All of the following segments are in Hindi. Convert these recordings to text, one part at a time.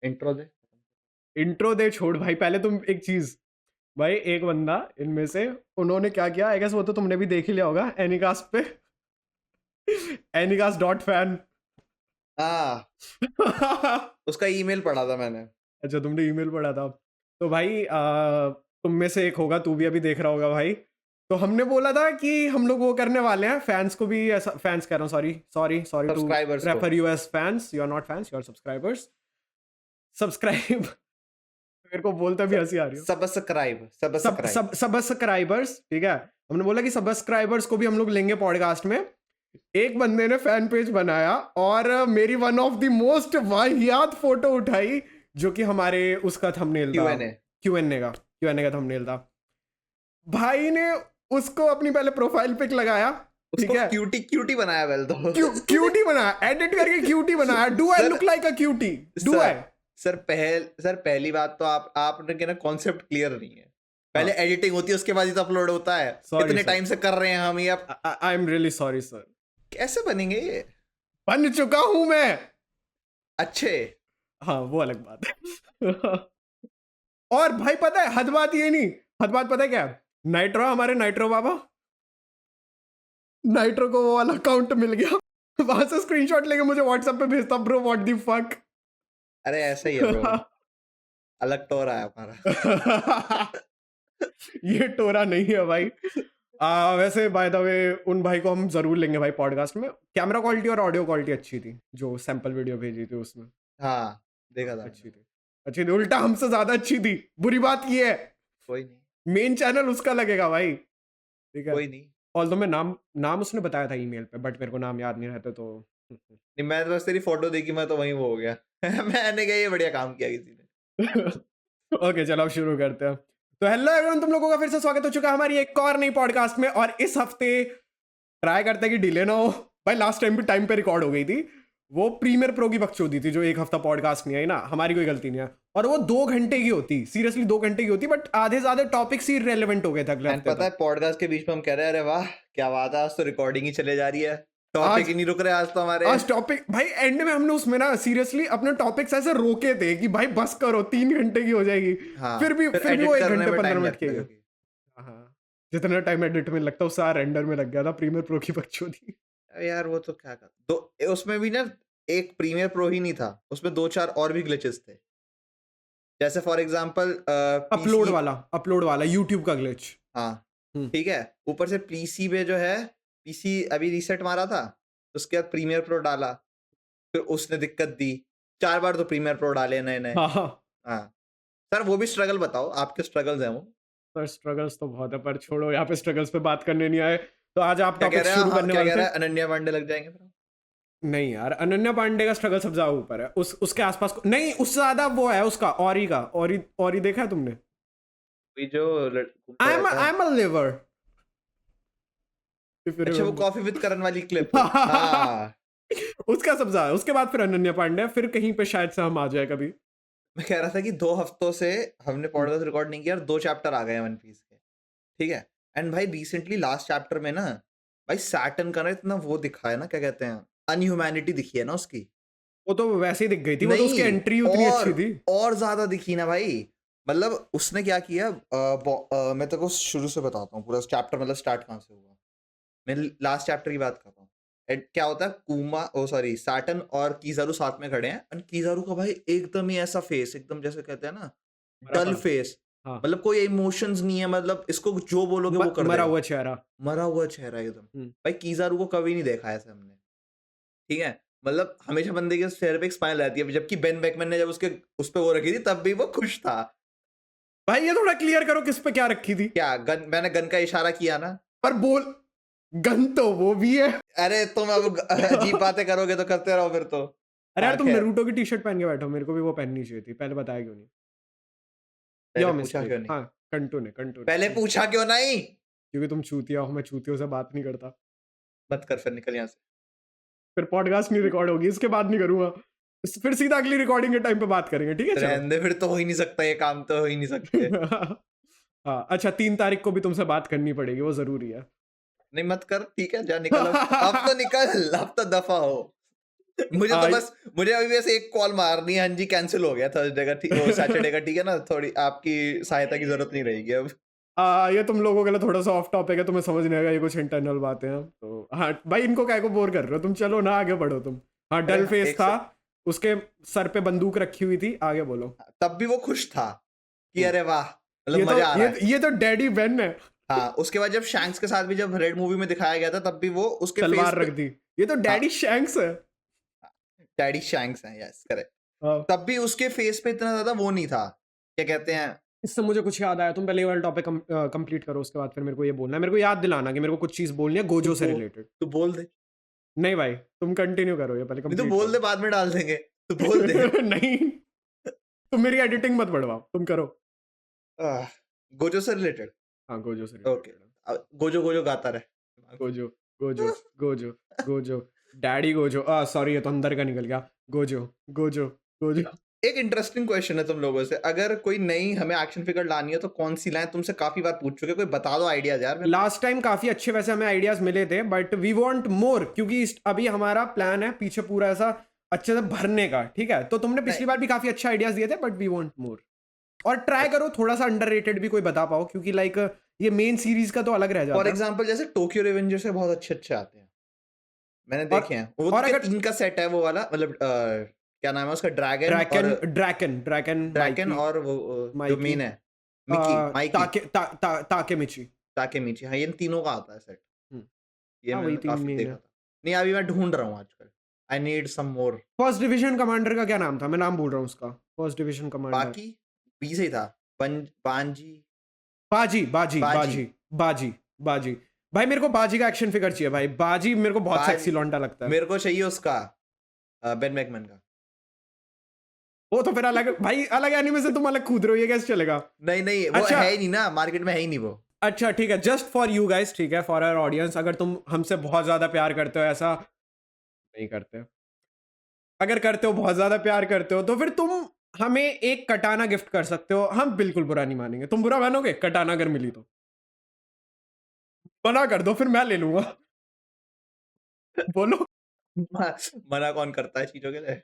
इंट्रो दे। इंट्रो दे छोड़ भाई, पहले तुम एक चीज। भाई एक बंदा इनमें से, उन्होंने क्या किया, आई गेस वो तो तुमने भी देख ही लिया होगा एनिकास्ट पे। Anycast dot fan. हाँ, उसका ईमेल पढ़ा था मैंने। अच्छा, तुमने ईमेल पढ़ा था। तो भाई तुम में से एक होगा, तू भी अभी देख रहा होगा भाई। तो हमने बोला था कि हम लोग वो करने वाले हैं, फैंस को भी ऐसा, फैंस कह रहा हूँ, sorry sorry sorry to subscribers को। Refer you as fans, you are not fans, you are subscribers. Subscribe. मेरे को बोलते भी हंसी आ रही हो। सब्सक्राइब सब्सक्राइबर्स, ठीक है। हमने बोला कि सब्सक्राइबर्स को भी हम लोग लेंगे पॉडकास्ट में। एक बंदे ने फैन पेज बनाया और मेरी वन ऑफ द मोस्ट वाहियात फोटो उठाई, जो कि हमारे उसका थंबनेल था, क्यूएनए का थंबनेल था। भाई ने उसको अपनी पहले प्रोफाइल पिक लगाया, ठीक है, क्यूटी बनाया। वेल तो क्यूटी बनाया, एडिट करके क्यूटी बनाया। Do I look like a cutie? Do I? Sir पहली बात तो आपने के ना कॉन्सेप्ट क्लियर नहीं है। पहले एडिटिंग होती है, उसके बाद ही तो अपलोड होता है। इतने टाइम से कर रहे हैं हम ये। I am really sorry sir. कैसे बनेंगे ये? बन चुका हूं मैं। अच्छे। हाँ, वो अलग बात है। और भाई पता है हद बात ये नहीं, हद बात पता है क्या? नाइट्रो, हमारे नाइट्रो बाबा, नाइट्रो को वो वाला अकाउंट मिल गया। वहां से स्क्रीनशॉट लेके मुझे व्हाट्सएप पे भेजता, ब्रो व्हाट द फक। अरे ऐसा ही है ब्रो। अलग टोरा है हमारा। ये टोरा नहीं है भाई। वैसे बाय द वे उन भाई को हम जरूर लेंगे भाई पॉडकास्ट में। कैमरा क्वालिटी और ऑडियो क्वालिटी अच्छी थी, जो सैंपल वीडियो भेजी थी उसमें। हाँ, देखा था। अच्छी थी, अच्छी थी, उल्टा हमसे ज्यादा अच्छी थी। बुरी बात ये है, कोई नहीं, मेन चैनल उसका लगेगा भाई, ठीक है। कोई नहीं। ऑल्दो मैं नाम उसने बताया था ईमेल पे, बट मेरे को नाम याद नहीं रहता तो। नहीं, मैं तो बस तेरी फोटो देखी, मैं तो वहीं वो हो गया। मैंने कहा ये बढ़िया काम किया किसी ने। ओके चलो अब शुरू करते हैं। तो हेलो एवरीवन, तुम लोगों का फिर से स्वागत हो चुका है हमारी एक और नई पॉडकास्ट में। और इस हफ्ते ट्राई करते हैं कि डिले ना हो भाई। लास्ट टाइम भी टाइम पे रिकॉर्ड हो गई थी, वो प्रीमियर प्रो की बकचोदी थी, जो एक हफ्ता पॉडकास्ट नहीं आई ना, हमारी कोई गलती नहीं है। और वो 2 घंटे की होती, सीरियसली 2 घंटे की होती, बट आधे ज्यादा टॉपिक्स ही रेलेवेंट हो गए थे अगले हफ्ते पता है पॉडकास्ट के बीच में हम कह रहे हैं, अरे वाह क्या बात है, आज तो रिकॉर्डिंग ही चले जा रही है, टॉपिक ही नहीं रुक रहे आज तो हमारे। आज टॉपिक भाई एंड में हमने उसमें ना सीरियसली अपने टॉपिक्स ऐसे रोके थे कि भाई बस करो, 3 घंटे की हो जाएगी। हाँ, फिर भी वो 1 घंटे 15 मिनट की है। होगी। हाँ, जितना टाइम एडिट में लगता है उससे रेंडर में लग गया था प्रीमियर प्रो की बकचोदी। यार वो तो क्या कर दो, उसमें भी ना एक प्रीमियर प्रो ही नहीं था, उसमें 2-4 और भी ग्लिचेस थे। जैसे फॉर एग्जांपल अपलोड वाला यूट्यूब का ग्लिच। हाँ, ठीक है। ऊपर से पीसी पे जो है, पीसी अभी रीसेट मारा था, उसके बाद प्रीमियर प्रो डाला, फिर उसने दिक्कत दी। 4 बार तो प्रीमियर प्रो डाले नए। हाँ सर, वो भी स्ट्रगल बताओ, आपके स्ट्रगल्स हैं वो। सर स्ट्रगल्स तो बहुत है, पर छोड़ो, यहाँ पे स्ट्रगल्स पे बात करने नहीं आए। तो आज आप क्या कह टॉपिक रहे शुरू हैं? करने क्या वाले कह थे। रहा है? अनन्या पांडे लग जाएंगे फिर? नहीं यार, अनन्या पांडे का स्ट्रगल सबसे ज्यादा ऊपर है, उसके आसपास नहीं, उससे ज्यादा वो है उसका औरी का। औरी देखा है तुमने? जो आई एम अ लिवर। अच्छा, वो कॉफी विद करण वाली क्लिप। हाँ, उसका सबसे ज्यादा, उसके बाद फिर अनन्या पांडे, फिर कहीं पे शायद से हम आ जाए कभी। मैं कह रहा था कि 2 हफ्तों से हमने पॉडकास्ट रिकॉर्ड नहीं किया और 2 चैप्टर आ गए वन पीस के, ठीक है। एंड भाई रिसेंटली लास्ट चैप्टर में ना भाई सैटर्न का ना इतना वो दिखा है ना, क्या कहते हैं, अनह्यूमैनिटी दिखी है ना उसकी। वो तो वैसे ही दिख गई थी, वो तो उसकी एंट्री उतनी अच्छी थी और ज्यादा दिखी ना भाई। मतलब उसने क्या किया, मैं तेरे को शुरू से बताता हूँ पूरा चैप्टर, मतलब स्टार्ट कहाँ से हुआ। मैं लास्ट चैप्टर की बात कर रहा हूँ। क्या होता है, सैटर्न और कीजारू साथ में खड़े हैं, और कीजारू का भाई एकदम ही ऐसा फेस, एकदम जैसे कहते हैं ना डल फेस। हाँ। मतलब कोई इमोशंस नहीं है, मतलब इसको जो बोलोगे वो कर मरा देगा। मरा हुआ चेहरा एकदम। भाई कीजारू को कभी नहीं देखा ऐसे हमने, ठीक है। मतलब हमेशा बंदे के चेहरे पे एक स्माइल रहती है, जबकि बेन बैकमैन ने जब उसके उस पे वो रखी थी तब भी वो खुश था। भाई ये थोड़ा क्लियर करो किस पे क्या रखी थी। क्या गन? मैंने गन का इशारा किया ना। पर बोल, गन तो वो भी है। अरे तुम अब अजीब बातें करोगे तो करते रहो फिर तो। अरे यार तुम नारुतो की टी-शर्ट पहन के बैठो, मेरे को भी वो पहननी चाहिए थी, पहले बताया क्यों नहीं? पहले पूछा क्यों नहीं? हाँ, कंटू ने पहले पूछा क्यों नहीं? क्योंकि तुम चूतिया हो, मैं चूतियों से बात नहीं करता। मत कर, फिर निकल यहाँ से। फिर पॉडकास्ट नहीं रिकॉर्ड होगी, इसके बाद नहीं करूंगा, फिर सीधा अगली रिकॉर्डिंग के टाइम पे बात करेंगे, ठीक है? चलो फिर तो हो ही नहीं सकता ये काम, तो हो ही नहीं सकते। हाँ अच्छा, 3 तारीख को भी तुमसे बात करनी पड़ेगी, वो जरूरी है। नहीं मत कर, ठीक है, जा निकल अब तो निकल, अब तो दफा हो। मुझे तो आ, बस मुझे अभी वैसे एक कॉल मारनी है, हाँ जी कैंसिल हो गया थर्सडे का, ठीक वो सैटरडे का, ठीक है ना, थोड़ी आपकी सहायता की जरूरत नहीं रहेगी अब। ये तुम लोगों के लिए थोड़ा सा ऑफ टॉपिक है, तुम्हें समझ नहीं आएगा, ये कुछ इंटरनल बातें हैं तो हाँ भाई, इनको काय को बोर कर रहे हो तुम, चलो ना आगे बढ़ो तुम। हाँ अरे डल फेस एक था, से उसके सर पे बंदूक रखी हुई थी, आगे बोलो। तब भी वो खुश था कि हम्म। अरे वाह, ये मतलब तो मजा आ रहा है। ये तो डैडी बेन है। हाँ, उसके बाद जब शैंक्स के साथ भी जब रेड मूवी में दिखाया गया था, तब भी वो उसके फेस तलवार पे, रख दी, ये तो हाँ डैडी शैंक्स है। डैडी शैंक्स हैं, यस करेक्ट। हाँ, तब भी उसके फेस पे इतना ज्यादा वो नहीं था, क्या कहते हैं। इससे मुझे कुछ याद आया, तुम पहले ये वाला टॉपिक कंप्लीट करो, उसके बाद फिर मेरे को ये बोलना है, मेरे को याद दिलाना कि मेरे को कुछ चीज बोलनी है तू गोजो से बो रिलेटेड। तू बोल दे, नहीं भाई, तुम कंटिन्यू करो, ये पहले नहीं तो कंप्लीट बोल दे, करो। बाद में डाल देंगे, तू बोल दे। नहीं, तुम मेरी एडिटिंग मत बढ़वाओ, तुम करो। आह, गोजो से रिलेटेड, हाँ गोजो से ओके, रिलेटेड। गोजो गोजो गाता रहे। Gojo Gojo Gojo Gojo, daddy Gojo, sorry ये तो अंदर का निकल गया। Gojo Gojo Gojo. एक इंटरेस्टिंग क्वेश्चन है तुम लोगों से, अगर कोई नई हमें एक्शन फिगर लानी है तो कौन सी लाएं, तुमसे काफी बार पूछ चुके, कोई बता दो आइडियाज यार मेरे को। लास्ट टाइम काफी अच्छे वैसे हमें आइडियाज मिले थे, बट वी वांट मोर, क्योंकि अभी हमारा प्लान है पीछे पूरा ऐसा अच्छे से भरने का, ठीक है? तो तुमने नहीं, पिछली बार भी काफी अच्छे आइडियाज दिए थे, बट वी वांट मोर। और ट्राई करो थोड़ा सा अंडररेटेड भी कोई बता पाओ, क्योंकि लाइक ये मेन सीरीज का तो अलग रह फॉर जाता है। एग्जांपल जैसे टोक्यो रिवेंजर से बहुत अच्छे अच्छे आते हैं, मैंने और देखे हैं, वो और क्या अगर 3 का सेट है वो वाला, मतलब क्या नाम है उसका, ड्रैगन और ड्रैकन ड्रैकन ड्रैकन ड्रैकन माइकी और वो जो माइकी मेन है, मिकी माइकी ताकेमिची। ताकेमिची, हाँ ये इन तीनों का आता है सेट, ये हाँ वही मैंने 3 काफी मेन देखा है। था। नहीं अभी मैं ढूंढ रहा हूँ आजकल, I need some more. First division commander का क्या नाम था? मैं नाम भूल रहा हूँ उसका। फर्स्ट डिवीजन कमांडर बाकी बी से ही था, बांजी बाजी बाजी बाजी बाजी बाजी बाजी। भाई मेरे को बाजी का एक्शन फिगर चाहिए भाई, बाजी मेरे को बहुत सेक्सी बाजी लौंडा लगता है। मेरे को चाहिए उसका, बेन मैकमैन का। वो तो फिर अलग भाई, अलग एनिमे से तुम अलग कूद रहे हो, ये कैसे चलेगा? नहीं नहीं वो अच्छा है ही नहीं ना, मार्केट में है ही नहीं वो। अच्छा ठीक है, जस्ट फॉर यू गाइस, ठीक है, फॉर आवर ऑडियंस, अगर तुम हमसे बहुत ज्यादा प्यार करते हो, ऐसा नहीं करते, अगर करते हो बहुत ज्यादा प्यार करते हो, तो फिर तुम हमें एक कटाना गिफ्ट कर सकते हो, हम बिल्कुल बुरा नहीं मानेंगे। तुम बुरा मानोगे कटाना अगर मिली तो? मना कर दो फिर मैं ले लूंगा। बोलो। मना कौन करता है चीजों के लिए।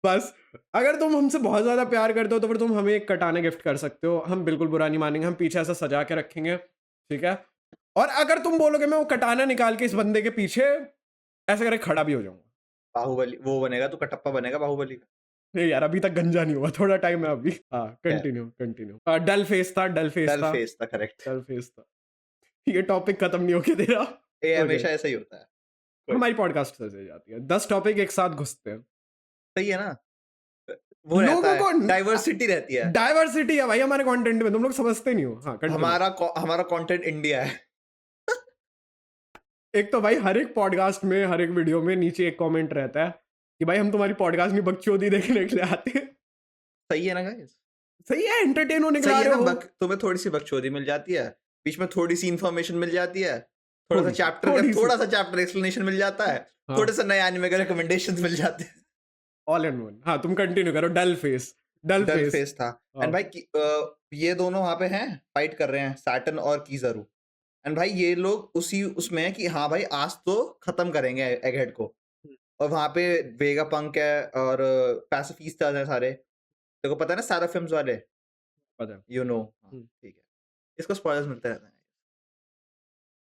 बस, अगर तुम हमसे बहुत ज्यादा प्यार करते हो तो फिर तुम हमें एक कटाना गिफ्ट कर सकते हो, हम बिल्कुल बुरा नहीं मानेंगे, हम पीछे ऐसा सजा के रखेंगे, ठीक है? और अगर तुम बोलोगे मैं वो कटाना निकाल के इस बंदे के पीछे ऐसे करके खड़ा भी हो जाऊंगा। बाहुबली वो बनेगा, तू कटप्पा बनेगा बाहुबली का। नहीं यार, अभी तक गंजा नहीं हुआ, थोड़ा टाइम है अभी। हाँ खैर, कंटिन्यू कंटिन्यू। डल फेस था, डल फेस डल था, फेस था, करेक्ट। डल फेस था। ये टॉपिक खत्म नहीं होके दे रहा। ये ओके, हमेशा ऐसा ही होता है। कोई हमारी पॉडकास्ट से जाती है, 10 टॉपिक एक साथ घुसते हैं। सही है ना, वो रहता लोगों है, को डाइवर्सिटी रहती है। डाइवर्सिटी है भाई हमारे कंटेंट में, तुम लोग समझते नहीं हो। हाँ कंटिन्यू। हमारा कंटेंट इंडिया है। एक तो भाई हर एक पॉडकास्ट में, हर एक वीडियो में नीचे एक कमेंट रहता है कि भाई हम तुम्हारी पॉडकास्ट नहीं बकचोदी देखने के लिए आते हैं। सही है ना गाइस, सही है, एंटरटेन होने के लिए आ सही है रहे ना, हो। तुम्हें थोड़ी सी बकचोदी मिल जाती है, बीच में थोड़ी सी इंफॉर्मेशन मिल जाती है, थोड़ा सा थोड़ी सी चैप्टर एक्सप्लेनेशन मिल जाता है, हाँ, थोड़े से नए एनिमे के रिकमेंडेशंस मिल जाते हैं। All in one. हाँ तुम कंटिन्यू करो। डल फेस, डल डल फेस। फेस था, एंड भाई ये दोनों वहां पे हैं, फाइट कर रहे हैं, सैटर्न और कीज़ारू। एंड भाई ये लोग उसी उसमें है कि हाँ भाई आज तो खत्म करेंगे एगहेड को। और वहां पे वेगा पंक है और पैसिफिस्टास है सारे, तेरे को पता है ना सारा फिल्म्स वाले, पता है। यू नो, ठीक है, इसको स्पॉयलर्स मिलते रहते हैं,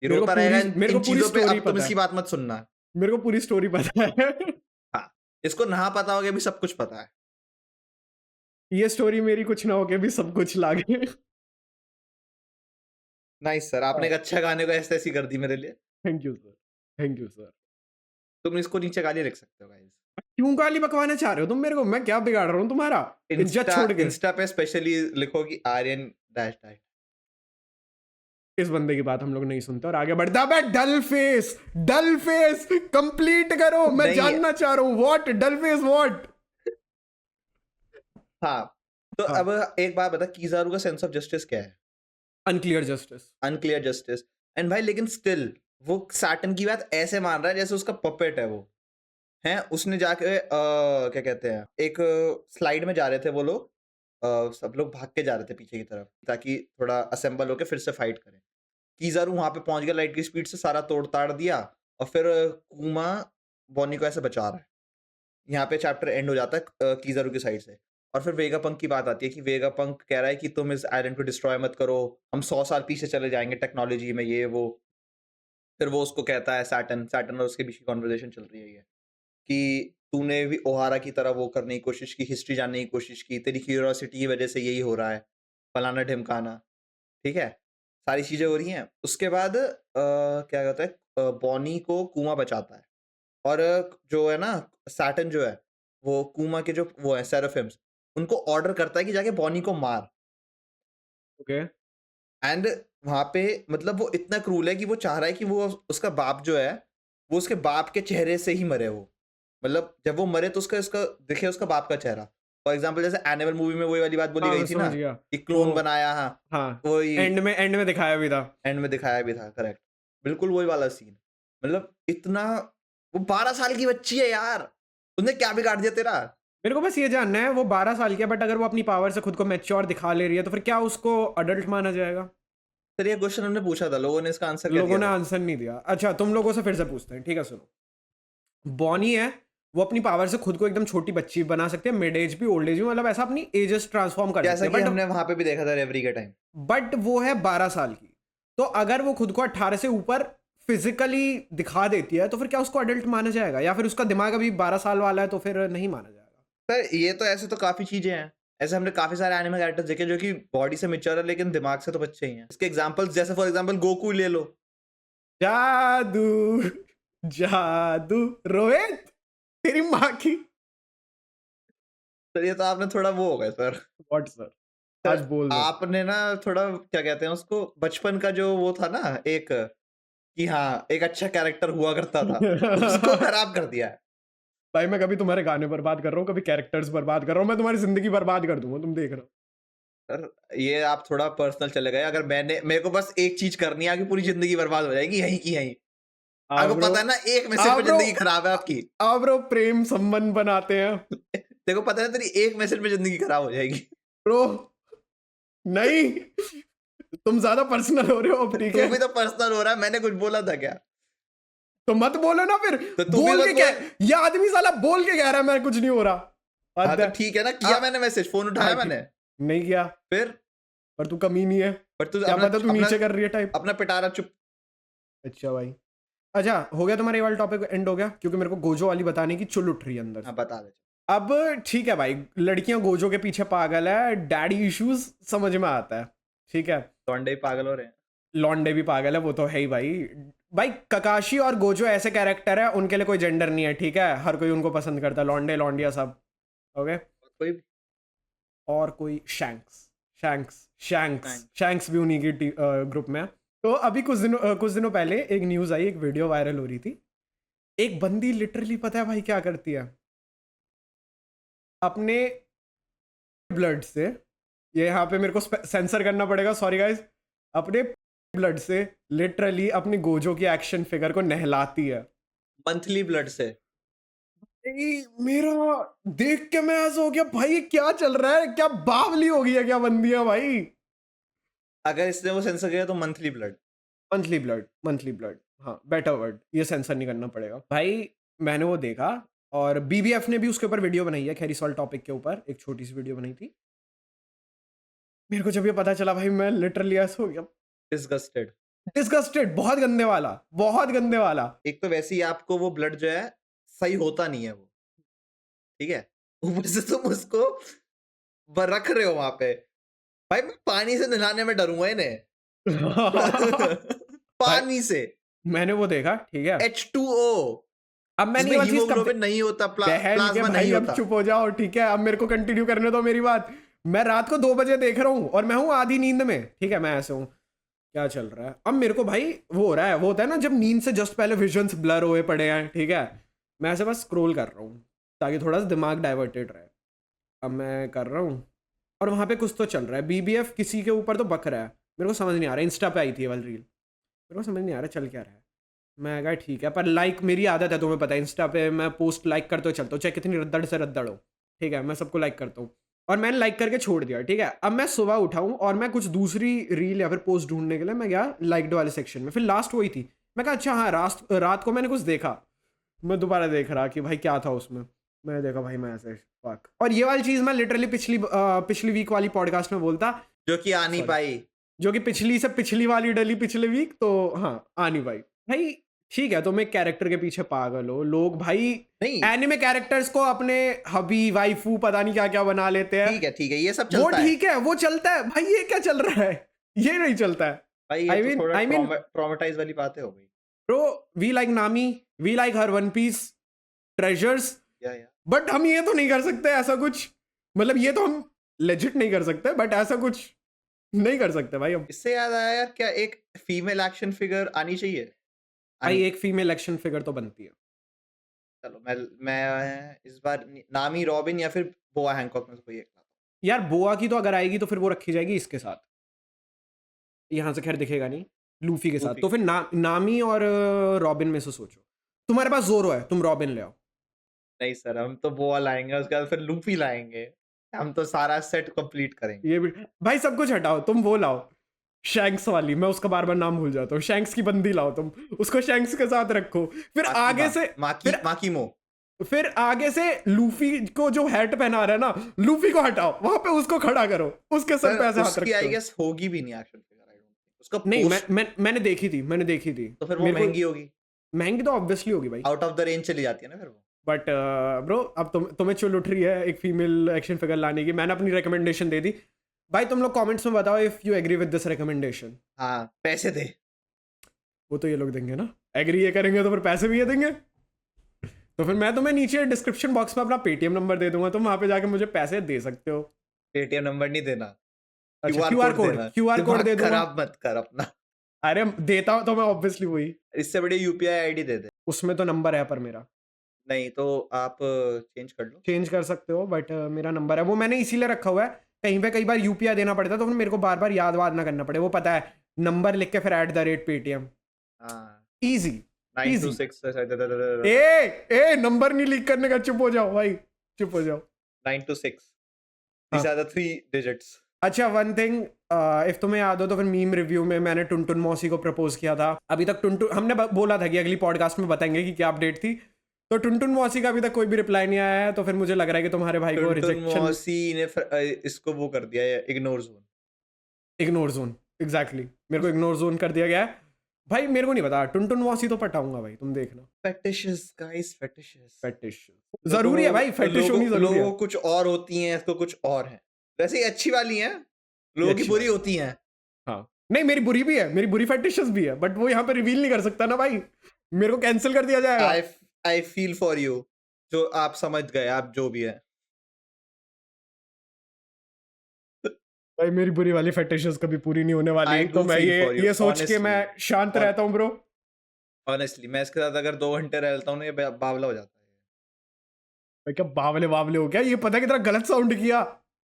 ये मेरे को रोता रहेगा पूरी इन मेरे को इन पूरी चीजों पे, स्टोरी अब तुम पता इसकी है। बात मत सुनना। मेरे को पूरी स्टोरी पता है। हाँ, इसको ना पता होगा भी सब कुछ पता है। ये स्टोरी मेरी कुछ ना होके भी सब कुछ लागे। नाइस सर, आपने एक अच्छा गाने को ऐसे ऐसी कर दी मेरे लिए। Thank you sir, thank you sir. तुम इसको नीचे गाली लिख सकते हो गाइस, क्यों गाली बकवाना चाह रहे हो तुम मेरे को? मैं क्या बिगाड़ रहा हूँ तुम्हारा? इज्जत छोड़ के। इंस्टा पे स्पेशली लिखो कि आर्यन डैश डैश। इस बंदे की बात हम लोग नहीं सुनते और आगे बढ़ता है। डल फेस, डल फेस कंप्लीट करो, मैं नहीं, जानना चाह रहा हूँ व्हाट डल फेस व्हाट। हाँ तो हाँ, अब एक बात बता, कीज़ारू का सेंस ऑफ जस्टिस क्या है? Unclear justice. Unclear justice. And भाई लेकिन स्टिल वो सैटर्न की बात ऐसे मान रहा है जैसे उसका पपेट है वो, हैं उसने जाके क्या कहते हैं, एक स्लाइड में जा रहे थे वो लोग, सब लोग भाग के जा रहे थे पीछे की तरफ ताकि थोड़ा असेंबल होके फिर से फाइट करें। कीज़ारू वहां पे पहुंच गया लाइट की स्पीड से, सारा तोड़ ताड़ दिया, और फिर कुमा बॉनी को ऐसे बचा रहा है। यहाँ पे चैप्टर एंड हो जाता है कीज़ारू की साइड से। और फिर वेगापंक की बात आती है कि वेगापंक कह रहा है कि तुम इस आइलैंड को डिस्ट्रॉय मत करो, हम 100 साल पीछे चले जाएँगे टेक्नोलॉजी में, ये वो। फिर वो उसको कहता है, सैटर्न और उसके बीच की कन्वर्सेशन चल रही है ये, कि तूने भी ओहारा की तरह वो करने की कोशिश की, हिस्ट्री जानने की कोशिश की, तेरी क्यूरियोसिटी की वजह से यही हो रहा है, फलाना-ढिमकाना, ठीक है? सारी चीज़ें हो रही हैं। उसके बाद क्या कहते हैं, बॉनी को कुआँ बचाता है। और जो है ना, सैटर्न जो है, वो कुआँ के जो वो है सेराफिम्स, उनको ऑर्डर करता है कि जाके बॉनी को मार। ओके। एंड वहाँ पे मतलब वो इतना क्रूल है कि वो चाह रहा है कि वो उसका बाप जो है, वो उसके बाप के चेहरे से ही मरे वो। मतलब जब वो मरे तो उसका दिखे उसका बाप का चेहरा। फॉर एग्ज़ाम्पल जैसे एनिमल मूवी में वही वाली बात बोली हाँ, गई मैं थी ना, समझ गया। कि क्लोन वो बनाया, हाँ, हाँ, वही एंड में दिखाया भी था। एंड में दिखाया भी था, करेक्ट। बिल्कुल वही वाला सीन। मतलब इतना, वो 12 साल की बच्ची है यार, उसने क्या बिगाड़ दिया तेरा? मेरे को बस ये जानना है, वो 12 साल की है, बट अगर वो अपनी पावर से खुद को मैच्योर दिखा ले रही है, तो फिर क्या उसको अडल्ट माना जाएगा? सर ये क्वेश्चन हमने पूछा था, लोगों ने इसका आंसर क्या लोगों दिया ने था? आंसर नहीं दिया। अच्छा, तुम लोगों से फिर से पूछते हैं, ठीक है, सुनो। बॉनी है, वो अपनी पावर से खुद को एकदम छोटी बच्ची बना सकती है, मिड एज भी, ओल्ड एज भी, मतलब ऐसा अपनी एजेस ट्रांसफॉर्म कर सकती जैसा है, कि हमने वहाँ पे भी देखा था रेवरी के टाइम। बट वो है 12 साल की। तो अगर वो खुद को 18 से ऊपर फिजिकली दिखा देती है, तो फिर क्या उसको अडल्ट माना जाएगा, या फिर उसका दिमाग अभी 12 साल वाला है तो फिर नहीं माना जाएगा? सर ये तो ऐसे तो काफ़ी चीज़ें हैं। ऐसे हमने काफ़ी सारे एनिमे कैरेक्टर्स देखे जो कि बॉडी से मैच्योर है लेकिन दिमाग से तो बच्चे ही हैं। इसके एग्ज़ाम्पल्स जैसे फॉर एग्ज़ाम्पल गोकू ले लो। जादू, जादू, रोहित, तेरी माँ की। सर ये तो आपने थोड़ा वो हो गया सर। What sir? आज सर बोल दो। आपने ना थोड़ा क्या कहते हैं उसको, बचपन का जो वो था ना एक, कि हाँ, एक अच्छा कैरेक्टर हुआ करता था, उसको खराब कर दिया है। भाई मैं कभी तुम्हारे गाने बर्बाद कर रहा हूँ, कभी कैरेक्टर्स बर्बाद कर रहा हूँ, मैं तुम्हारी जिंदगी बर्बाद कर दूंगा, तुम देख रहे हो। सर ये आप थोड़ा पर्सनल चले गए। अगर मेरे को बस एक चीज़ करनी है, आपकी पूरी ज़िंदगी बर्बाद हो जाएगी यहीं की यहीं। आओ आपको ब्रो, पता है ना, एक मैसेज आओ में ब्रो, ज़िंदगी खराब है आपकी। आओ ब्रो, प्रेम संबंध बनाते हैं। देखो पता है ना, तेरी एक मैसेज में ज़िंदगी खराब हो जाएगी। ब्रो, नहीं, तुम ज्यादा पर्सनल हो रहे हो अब, ठीक तू है? भी तो पर्सनल हो रहा है, मैंने कुछ बोला था क्या? तो मत बोलो ना फिर। तो तू भी बोल मत के बोल। क्या, ये आदमी साला बोल के कह रहा है मैं कुछ नहीं हो रहा। हाँ हद तो है। ठीक है ना, किया आ- मैंने मैसेज, फोन उठाया हाँ, ठीक। मैंने। नहीं किया, फिर पर तू कमी नहीं है। पर तू क्या अपना पता तू अपना नीचे कर रही है टाइप। अपना पिटारा चुप। अच्छा भाई, अच्छा हो गया तुम्हारा ये वाला टॉपिक एंड हो गया, क्योंकि मेरे को गोजो वाली बताने की चुल उठ रही है अंदर हाँ से। बता दे। अब ठीक है भाई, लड़कियां गोजो के पीछे पागल है, डैडी इश्यूज समझ में आता है, ठीक है। लौंडे ही पागल हो रहे हैं। लॉन्डे भी पागल है, वो तो है ही भाई। भाई ककाशी और गोजो ऐसे कैरेक्टर है, उनके लिए कोई जेंडर नहीं है, ठीक है, हर कोई उनको पसंद करता है, लॉन्डे लॉन्डिया सब। ओके। कोई भी और कोई shanks, shanks shanks Shanks। Shanks भी उन्हीं की ग्रुप में है। तो अभी कुछ दिनों पहले एक न्यूज़ आई, एक वीडियो वायरल हो रही थी। एक बंदी लिटरली, पता है भाई क्या करती है? अपने ब्लड से, ये यहाँ पे मेरे को सेंसर करना पड़ेगा, सॉरी गाइज, अपने ब्लड से लिटरली अपनी गोजो की एक्शन फिगर को नहलाती है। मंथली ब्लड से। मेरा देख के मैं ऐसा हो गया भाई, ये क्या चल रहा है, क्या बावली हो गई है क्या बंदियां भाई। अगर इसने वो सेंसर किया तो monthly blood. Monthly blood, monthly blood, हाँ बेटर वर्ड, ये सेंसर नहीं करना पड़ेगा भाई। मैंने वो देखा, और बीबीएफ ने भी उसके ऊपर वीडियो बनाई है, खैर इस वाले टॉपिक के ऊपर एक छोटी सी वीडियो बनाई थी। मेरे को जब ये पता चला भाई, मैं लिटरली ऐसा हो गया, डिस्गस्टेड। डिस्गस्टेड, बहुत गंदे वाला, बहुत गंदे वाला। एक तो वैसे ही आपको वो ब्लड जो है सही होता नहीं है वो, ठीक है, ऊपर से तुम उसको रख रहे हो वहां पे। भाई मैं पानी से नहलाने में डरूंगा इन्हें। भाई पानी से। मैंने वो देखा, ठीक है। H2O, अब मैंने जिसमें ये वाली चीज कब हीमोग्लोबिन नहीं होता, बहन के प्लाज्मा भाई, नहीं अब होता। चुप हो जाओ, ठीक है, अब मेरे को कंटिन्यू करने दो मेरी बात। मैं रात को 2 बजे देख रहा हूँ और मैं हूँ आधी नींद में, ठीक है, मैं ऐसे हूँ, क्या चल रहा है। अब मेरे को भाई वो हो रहा है, वो होता है ना जब नींद से जस्ट पहले विजन्स ब्लर हुए पड़े हैं, ठीक है, मैं ऐसे बस स्क्रॉल कर रहा हूँ ताकि थोड़ा सा दिमाग डाइवर्टेड रहे। अब मैं कर रहा हूँ और वहाँ पे कुछ तो चल रहा है, बीबीएफ किसी के ऊपर तो बक रहा है, मेरे को समझ नहीं आ रहा। इंस्टा पे आई थी ये वाली रील, मेरे को समझ नहीं आ रहा चल क्या रहा है। मैं कहा ठीक है, पर लाइक मेरी आदत है, तुम्हें पता है, इंस्टा पे मैं पोस्ट लाइक करते हुए चलता हूँ, चाहे कितनी रद्दड़ से रद्दड़ हो, ठीक है, मैं सबको लाइक करता हूँ। और मैंने लाइक करके छोड़ दिया, ठीक है। अब मैं सुबह उठाऊँ और मैं कुछ दूसरी रील या फिर पोस्ट ढूंढने के लिए मैं गया लाइक्ड वाले सेक्शन में, फिर लास्ट वही थी। मैं कहा अच्छा हाँ, रात को मैंने कुछ देखा, मैं दोबारा देख रहा कि भाई क्या था उसमें। मैं देखा भाई, मैं ऐसे fuck। और ये वाली चीज मैं लिटरली पिछली वीक वाली पॉडकास्ट में बोलता, जो कि आ नहीं Sorry। पाई। जो कि पिछली से पिछली वाली डली पिछले वीक, तो हाँ आ नहीं भाई। भाई ठीक है, तुम एक कैरेक्टर के पीछे पागल हो, लोग भाई नहीं एनिमे कैरेक्टर्स को अपने हबी वाइफू पता नहीं क्या क्या बना लेते हैं। ठीक है, ये सब वो चलता है ठीक है, वो चलता है भाई, ये क्या चल रहा है? ये नहीं चलता है। भाई। ये I तो mean- थोड़ा I mean- ट्रॉमेटाइज वाली बातें हो गई। Bro, we like Nami, we like हर वन पीस ट्रेजर्स, या बट हम ये तो नहीं कर सकते ऐसा कुछ। मतलब ये तो हम लेजिट नहीं कर सकते, बट ऐसा कुछ नहीं कर सकते भाई हम। इससे याद आया यार, क्या एक फीमेल एक्शन फिगर आनी चाहिए? भाई एक फीमेल एक्शन फिगर तो बनती है। चलो मैं इस बार नामी रॉबिन या फिर बोआ हैंकॉक में से कोई एक लाता हूँ। यार बोआ की तो अगर आएगी तो फिर वो रखी जाएगी इसके साथ, यहाँ से खैर दिखेगा नहीं, लूफी के साथ। लूफी। तो फिर नामी और रॉबिन में से सोचो। तुम्हारे पास जोरो है, तुम रॉबिन ले आओ। नहीं सर, हम तो बोआ लाएंगे, उसके बाद फिर लूफी लाएंगे। हम तो सारा सेट कंप्लीट करेंगे। ये भी भाई, सब कुछ हटाओ, तुम वो लाओ शैंक्स वाली, मैं उसका बार बार नाम भूल जाता हूँ। शैंक्स की बंदी लाओ, तुम उसको शैंक्स के साथ रखो। फिर आगे से माकीमो। फिर आगे से लूफी को जो हैट पहना रहा है ना, लूफी को हटाओ, वहां पे उसको खड़ा करो, उसके सर पे ऐसे हाथ उसकी आई रखो। गेस होगी भी नहीं action figure, I don't think. उसका नहीं, post- मैंने देखी थी। तो फिर वो मेरे को- महंगी होगी, महंगी तो ऑब्वियसली होगी भाई, आउट ऑफ द रेंज चली जाती है ना फिर वो। बट ब्रो अब तुम्हें चुल उठ रही है एक फीमेल एक्शन फिगर लाने की। मैंने अपनी रिकमेंडेशन दे दी भाई, तुम लोग कमेंट्स में बताओ if you agree with this recommendation. हाँ, पैसे दे। वो तो ये लोग देंगे ना, एग्री ये करेंगे तो फिर पैसे भी ये देंगे। तो फिर मैं तुम्हें नीचे डिस्क्रिप्शन बॉक्स में अपना पेटीएम नंबर दे दूंगा, तुम वहां पे जाके मुझे पैसे दे सकते हो। पेटीएम नंबर नहीं देना, अच्छा, QR क्यूआर देना। कोड दिमाग दे दूंगा। खराब मत कर अपना। अरे देता हूँ तो मैं ऑब्वियसली वही, इससे बड़ी यूपीआई आईडी दे दे। उसमें तो नंबर है पर मेरा नहीं तो आप चेंज कर लो। चेंज कर सकते हो, बट मेरा नंबर है वो, मैंने इसीलिए रखा हुआ है। कहीं पे कई बार यूपीआई देना पड़ता है तो फिर मेरे को बार बार याद ना करना पड़े, वो पता है नंबर लिख के फिर @पेटीएम, हाँ, इजी। 926 ए नंबर नहीं लीक करने का, चुप हो जाओ भाई, चुप हो जाओ। 926 These हाँ। are the 3 digits. अच्छा, वन थिंग, इफ तुम्हें याद हो तो फिर मीम रिव्यू में मैंने टुनटुन मौसी को प्रपोज किया था। अभी तक टुनटुन, हमने बोला था कि अगली पॉडकास्ट में बताएंगे कि क्या अपडेट थी, तो टुनटुन मौसी का अभी तक कोई भी रिप्लाई नहीं आया है। तो फिर मुझे लग रहा है कि तुम्हारे भाई को टुनटुन रिजेक्शन, मौसी ने इसको वो कर दिया है, ignore zone. Ignore zone, exactly, मेरे को इग्नोर जोन कर दिया गया है भाई। मेरे को नहीं पता, टुनटुन मौसी तो पटाऊंगा भाई, तुम देखना। Fetishes, guys, fetishes. फेटिश जरूरी है भाई, फेटिश होनी जरूरी लोगों है। को कुछ और होती हैं, इसको कुछ और है। वैसे ही अच्छी वाली हैं, लोगों की अच्छी बुरी होती हैं। हाँ, नहीं मेरी बुरी भी है, मेरी बुरी फेटिशेस भी है, बट वो यहाँ पे रिवील नहीं कर सकता ना भाई, मेरे को कैंसिल कर दिया जाएगा। I feel for you, जो आप समझ गए, आप जो भी है। भाई मेरी बुरी वाली फेटिशेस कभी पूरी नहीं होने वाली, I तो do मैं feel for you, ये सोच के honestly. मैं शांत और- रहता हूँ ब्रो। Honestly, मैं इसके साथ अगर 2 घंटे रहता हूँ ना, ये बावला हो जाता है। भाई क्या बावले हो गया, ये पता है कितना गलत साउंड किया,